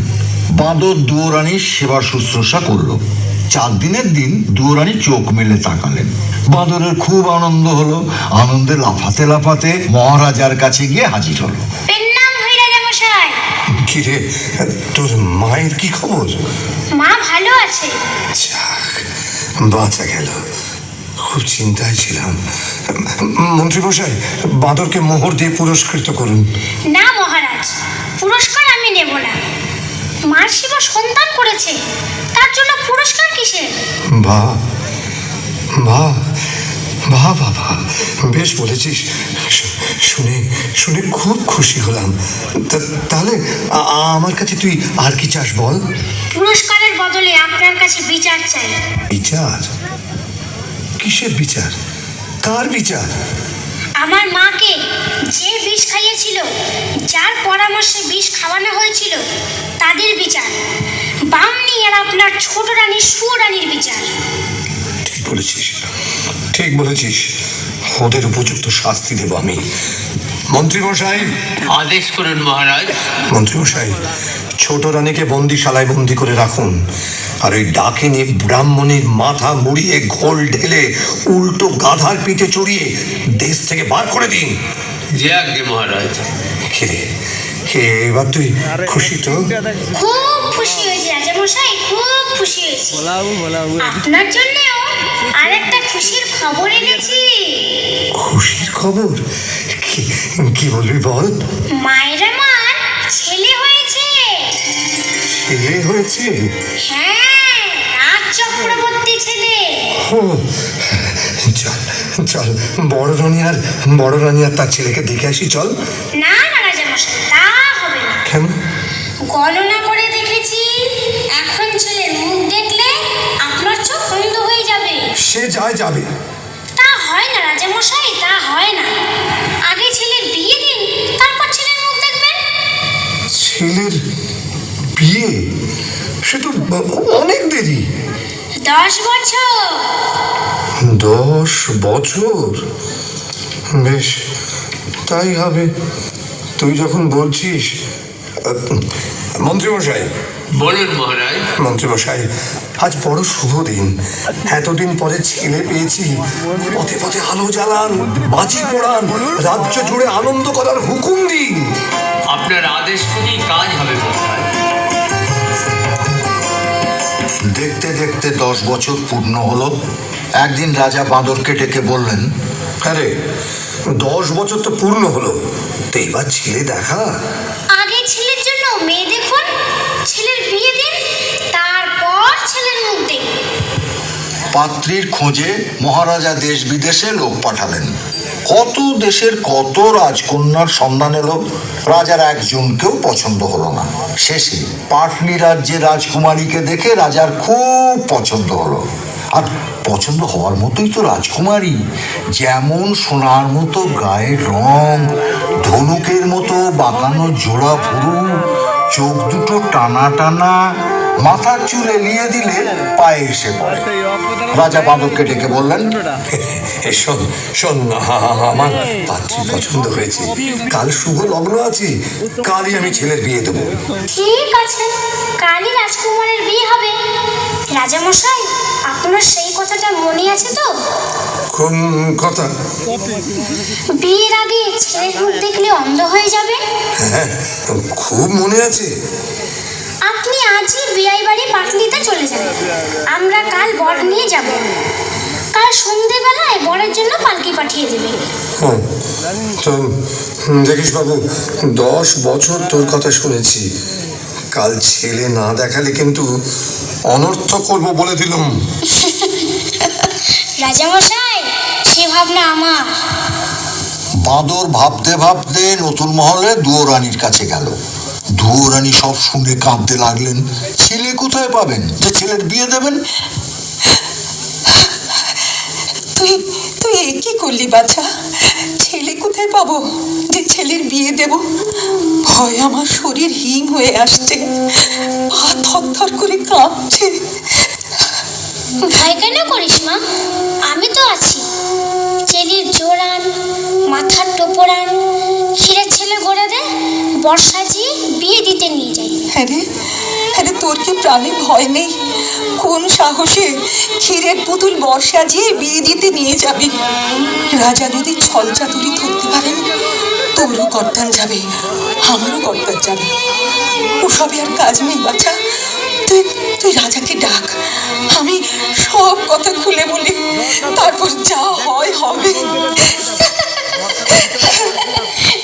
বাঁদর দুয়ো রানীর সেবা শুশ্রূষা করলো। 4 দিনের দিন দুয়ো রানী চোখ মেলে তাকালেন। বাঁদরের খুব আনন্দ হলো। আনন্দে লাফাতে লাফাতে মহারাজার কাছে গিয়ে হাজির হলো। প্রণাম হই রাজামশাই। কিরে, তোর মায়ের কি খবর? মা ভালো আছে। যাক, বাঁচা গেল, খুব চিন্তায় ছিলাম। মন্ত্রীমশাই, বাঁদরকে মোহর দিয়ে পুরস্কৃত করুন। না মহারাজ, পুরস্কার আমি নেব না। মার সেবা সন্তান করেছে, তার জন্য পুরস্কার কিসের? বাহ বাহ বাহ বাবা, বেশ বলেছিস। শুনে শুনে খুব খুশি হলাম। তাহলে আমার কাছে তুই আর কি চাস বল? পুরস্কারের বদলে আপনার কাছে বিচার চাই। বিচার? কিসের বিচার? কার বিচার? আমার মাকে যে বিষ খাইয়েছিল, যার পরামর্শে বিষ খাওয়ানো হয়েছিল, তাদের বিচার। বামনি আর আপনার ছোট রানী সুরানীর বিচার। ঠিক বলেছিস, ঠিক বলেছিস। ওদের উপযুক্ত শাস্তি দেব আমি। মন্ত্রীমশাই, আদেশ করুন মহারাজ। মন্ত্রীমশাই, ছোট রানীকে বন্দিশালায় বন্দি করে রাখুন। আর ওই ডাকিনী ব্রাহ্মণীর মাথা মুড়িয়ে ঘোল ঢেলে উল্টো গাধার পিঠে চড়িয়ে দেশ থেকে বার করে দিন। যে আজ্ঞে মহারাজ। খিরে, এবার তুই খুশি তো? খুব খুশি হয়েছি রাজামশাই, খুব খুশি হয়েছি। আপনার জন্যও আরেকটা খুশির খবর এনেছি। খুশির খবর? কি বলবি বল। মায়ের আমার ছেলে হয়েছে। ছেলে হয়েছে? হ্যাঁ, রাজ চক্রবর্তী ছেলে। ও, চল চল, বড় রানী আর তার ছেলেকে দেখে আসি, চল। না না রাজামশাই, তা হবে না। কেন? গণনা করে দেখেছি, এখন ছেলের মুখ দেখলে আপনার চোখ বন্ধ হয়ে যাবে। সে যাবে। তা হয় না রাজামশাই, তা হয় না। আগে ছেলের বিয়ে দিন, তারপর ছেলের মুখ দেখবেন। বিয়ে? সে তো অনেক দেরি। 10 বছর। 10 বছর? বেশ, তাই হবে। তুই যখন বলছিস। মন্ত্রীমশাই। বলুন মহারাজ। মন্ত্রীমশাই, আজ বড় শুভ দিন। এতদিন পরে ছেলে পেয়েছি। পথে পথে আলো জ্বালান, বাজি পোড়ান, রাজ্য জুড়ে আনন্দ করার হুকুম দিন। আপনার আদেশ শুনেই কাজ হবে মহারাজ। দেখতে দেখতে 10 বছর পূর্ণ হলো। একদিন রাজা বাঁদরকে ডেকে বললেন, আরে 10 বছর তো পূর্ণ হলো, তো এবার ছেলে দেখা। আগে ছেলের জন্য মেয়ে দেখুন, ছেলের বিয়ে দিন, তারপর ছেলের মুখ দেখুন। পাত্রীর খোঁজে মহারাজা দেশ বিদেশে লোক পাঠালেন। কত দেশের কত রাজকন্যার সন্ধান এলো, রাজার একজনকেও পছন্দ হলো না। শেষে পাটলি রাজ্যের রাজকুমারীকে দেখে রাজার খুব পছন্দ হলো। আর পছন্দ হওয়ার মতোই তো রাজকুমারী, যেমন সোনার মতো গায়ের রং, ধনুকের মতো বাঁকানো জোড়া ভুরু, চোখ দুটো টানা টানা, মাথার চুল এলিয়ে দিলে পায়ে এসে পড়ে। রাজা বাঁদরকে ডেকে বললেন, শোন শোন, আমার পাত্রী পছন্দ হয়েছে। কাল শুভ লগ্ন আছে, কালই আমি ছেলের বিয়ে দেবো। ঠিক আছে, কালই রাজকুমারের বিয়ে হবে। রাজামশাই, আপনার সেই কথাটা মনে আছে তো? কোন কথা? বিয়ের আগে ছেলের মুখ দেখলে অন্ধ হয়ে যাবে। হ্যাঁ, খুব মনে আছে। আপনি আজই বিয়ে বাড়ি পাটলিতে চলে যান, আমরা কাল বর নিয়ে যাব। কাল সন্ধেবেলায় বরের জন্য পালকি পাঠিয়ে দেবে। তো দেখিস বাবু, 10 বছর তোর কথা শুনেছি। কাল ছেলে না দেখালে কিন্তু অনর্থ করবো বলে দিলাম। রাজামশাই, সে ভাবনা আমার। বাঁদর ভাবতে ভাবতে নতুন মহলে দুয়োরানীর কাছে গেল। দুয়োরানী সব শুনে কাঁদতে লাগলেন। ছেলে কোথায় পাবেন যে ছেলের বিয়ে দেবেন? তুই তুই এ কি করলি বাছা? ছেলে কোথায় পাবো যে ছেলের বিয়ে দেব? ভয় আমার শরীর হিম হয়ে আসছে, পা থরথর করে কাঁপছে। ভয় কেন করিস মা, আমি তো আছি। চেলির জোড়ান, মাথার টোপরান, ক্ষীরের ছেলে গড়ে দে, বর্ষা সাজিয়ে বিয়ে দিতে নিয়ে যাই। হ্যাঁ রে, তোর কি প্রাণে ভয় নেই? কোন সাহসে ক্ষীরের পুতুল বর্ষা সাজিয়ে বিয়ে দিতে নিয়ে যাবি? রাজা যদি ছল চাতুরি ধরতে পারেন, তোরও গর্দান যাবে, আমারও গর্দান যাবে। ওসবে আর কাজ নেই বাছা। তুই রাজাকে ডাক, আমি সব কথা খুলে বলি, তারপর যা হয় হবে।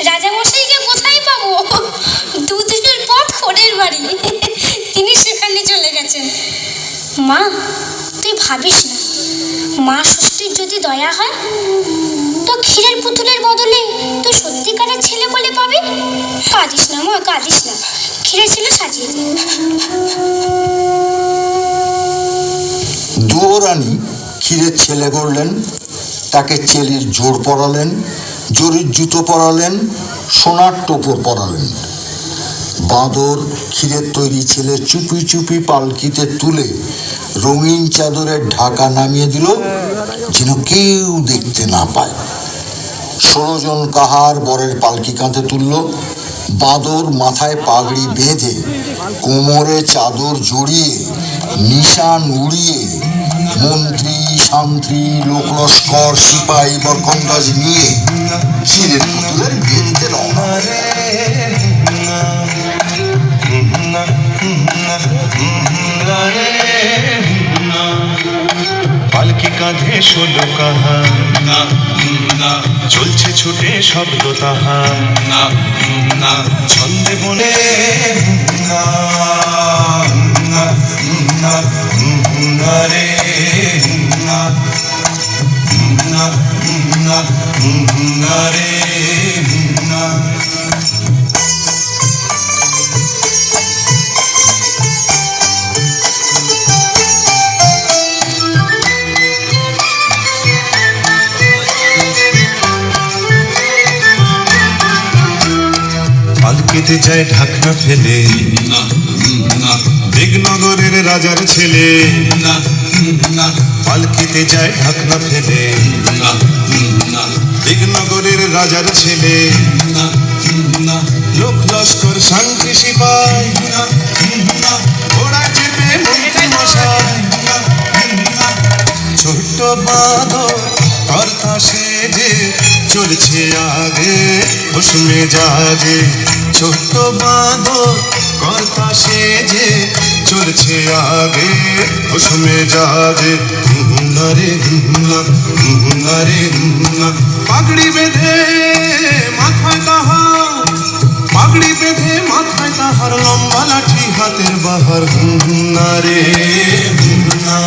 রাজামশাইকে কোথায় পাবো? 2 দিনের পর ফোনের বাড়ি, তিনি সেখানে চলে গেছেন। মা, তুই ভাবিস না, মা ষষ্ঠীর যদি দয়া হয় তো ক্ষীরের পুতুলের বদলে তুই সত্যিকারের ছেলে বলে পাবি। কাঁদিস না মা, কাঁদিস না, ক্ষীরের ছেলে সাজিয়ে দে। দুয়োরানী ক্ষীরের ছেলে গড়লেন, তাকে চেলির জোর পরালেন, জরির জুতো পরালেন, সোনার টোপর পরালেন। বাঁদর ক্ষীরের তৈরি ছেলে চুপি চুপি পালকিতে তুলে রঙিন চাদরের ঢাকা নামিয়ে দিল, যেন কেউ দেখতে না পায়। 16 জন কাহার বরের পালকি কাঁধে তুলল। বাঁদর মাথায় পাগড়ি বেঁধে, কোমরে চাদর জড়িয়ে, নিশান উড়িয়ে, মন্ত্রী শান্ত্রী লোকলস্কর সিপাহী বরকন্দাজ নিয়ে ক্ষীরের পুতুলের বিয়ে দিতে রওনা হয়ে পালকি কাঁধে 16 কাহার, চলছে ছুটে শব্দ তাহার, ছন্দে বলে রে পালকিতে যায় ঢাকনা ফেলে, দিগনগরের রাজার ছেলে না না পালকিতে যায় ঢাকনা ফেলে না না দিগনগরের রাজার ছেলে না না লোক লস্কর শান্তি সিপাই না না ঘোড়া চেপে মন্ত্রী মশাই না না ছোট্ট বাঁদর কর্তা সেজে চলছে আগে হুসমে জাজে ছোট্ট বাঁদর কর্তা সেজে চলছে আগে হুসমে জাজে নারে নারে পাগড়ি বেঁধে মাথায় তাহার পাগড়ি বেঁধে মাথায় তাহার লম্বা লাঠি হাতের বাহার নারে না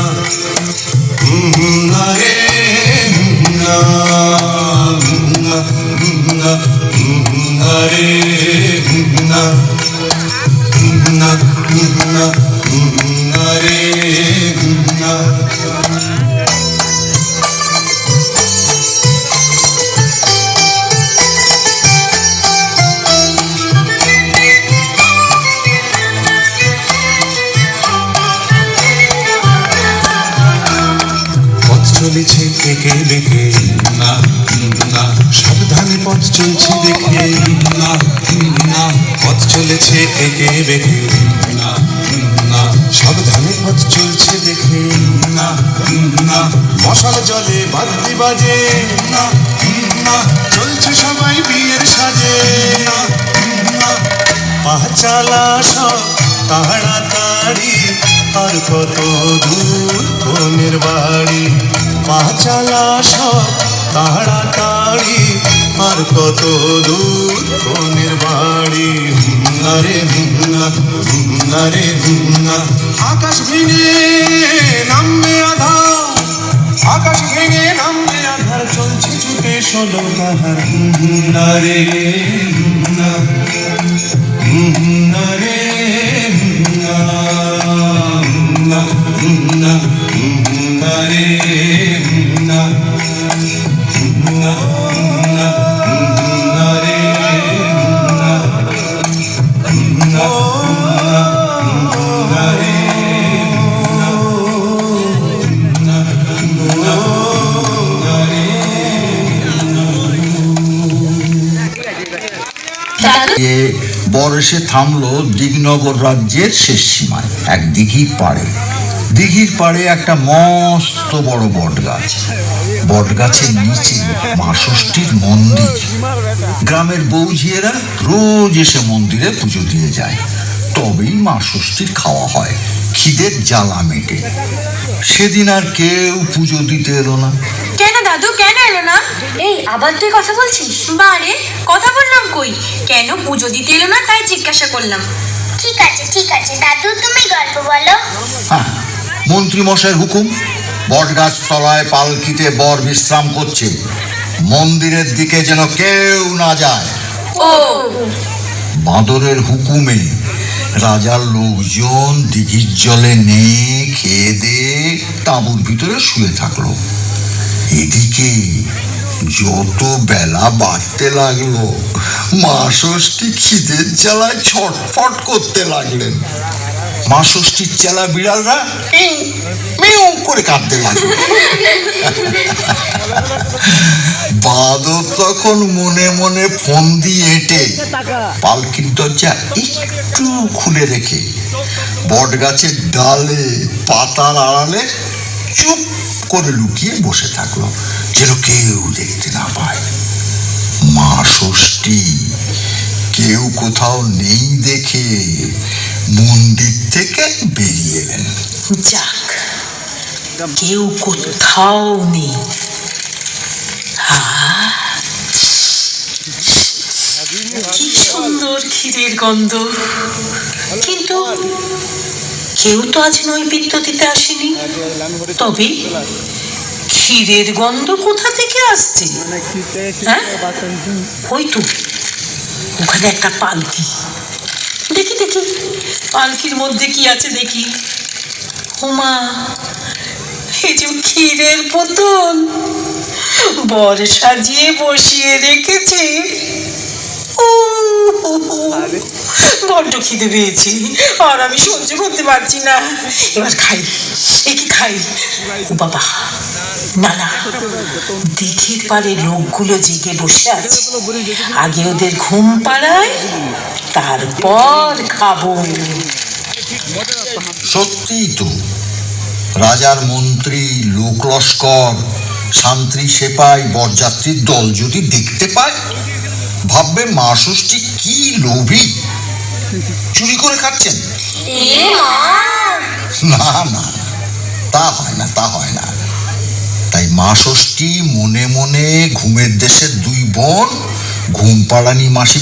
নারে না নারে না না না নারে না চলেছে একে দেখে না না সাবধানে পথ চলছে দেখে না না পথ চলেছে একে দেখে না না সাবধানে পথ চলছে দেখে না না মশাল জলে বাদ্যি বাজে না না চলছে সবাই বিয়ের সাজে না না পা চালা সব তাড়াতাড়ি আর কত দূর কোনের বাড়ি পা চালা সব তাড়াতাড়ি আর কত দূর কোনের বাড়ি নারে নারে আকাশ ভেঙে নামবে আধার আকাশ ভেঙে নামবে আধার চলছে ছুটে ষোলো কাহার নারে নারে নারে বর্ষে থামলো দিগনগর রাজ্যের শেষ সীমায় এক দিঘির পাড়ে। দিঘির পাড়ে একটা মস্ত বড় বট গাছ। বট গাছের নিচে মা ষষ্ঠীর মন্দির। গ্রামের বৌঝিয়েরা রোজ এসে মন্দিরে পুজো দিয়ে যায়, তবেই মা ষষ্ঠীর খাওয়া হয়, খিদের জ্বালা মেটে। সেদিন আর কেউ পুজো দিতে এলো না। কেন দাদু, কেন এলো না? এই আবার তুই কথা বলছিস? বারে কথা বললাম কই, কেন পুজো দিতে এলো না তাই জিজ্ঞাসা করলাম। ঠিক আছে দাদু, তুমি গল্প বলো। হ্যাঁ, মন্ত্রী মশাইয়ের হুকুম, বট গাছ তলায় পালকিতে বর বিশ্রাম করছে, মন্দিরের দিকে যেন কেউ না যায়। ও বাঁদরের হুকুমে রাজার লোকজন দিঘির জলে নেয়ে খেয়ে দিয়ে তাঁবুর ভিতরে শুয়ে থাকলো। এদিকে যত বেলা বাড়তে লাগলো, মা ষষ্ঠী খিদের জ্বালায় ছটফট করতে লাগলেন। মা ষষ্ঠীর চেলা বিড়ালরা মিউ করে কাঁদতে লাগলো। বাদর তখন মনে মনে ফোন দিয়ে হেঁটে পালকির দরজা একটু খুলে রেখে বট গাছের ডালে পাতার আড়ালে চুপ করে লুকিয়ে বসে থাকলো, যেন কেউ দেখতে না পায়। মা ষষ্ঠী কেউ কোথাও নেই দেখে মন্দির থেকে বেরিয়ে এলেন। যাক, কেউ কোথাও নেই। কি সুন্দর ক্ষীরের গন্ধ, কিন্তু কেউ তো আজ নৈবেদ্য দিতে আসেনি। তবে ক্ষীরের গন্ধ কোথা থেকে আসছে? হ্যাঁ, ওই তো ওখানে একটা পালকি। দেখি পালকির মধ্যে কি আছে দেখি। ওমা, এই যে ক্ষীরের বোতল, বর সাজিয়ে বসিয়ে রেখেছে। বড্ড খিদে পেয়েছি, আর আমি সহ্য করতে পারছি না। এবার খাই, কি খাই? ও বাবা, না না, দিঘির পাড়ে লোকগুলো জেগে বসে আছে, আগে ওদের ঘুম পাড়ায়, তারপর খাবো। সত্যিই তো, রাজার মন্ত্রী, লোক লস্কর, শান্তি সেপাই, বরযাত্রীর দল যদি দেখতে পায়, ভাববে মা ষষ্ঠী কি লোভী, চুরি করে খাচ্ছেন। না না, তা হয় না, তা হয় না। তাই মা ষষ্ঠী মনে মনে ঘুমের দেশের দুই বোন ঘুম পাড়ানি মাসি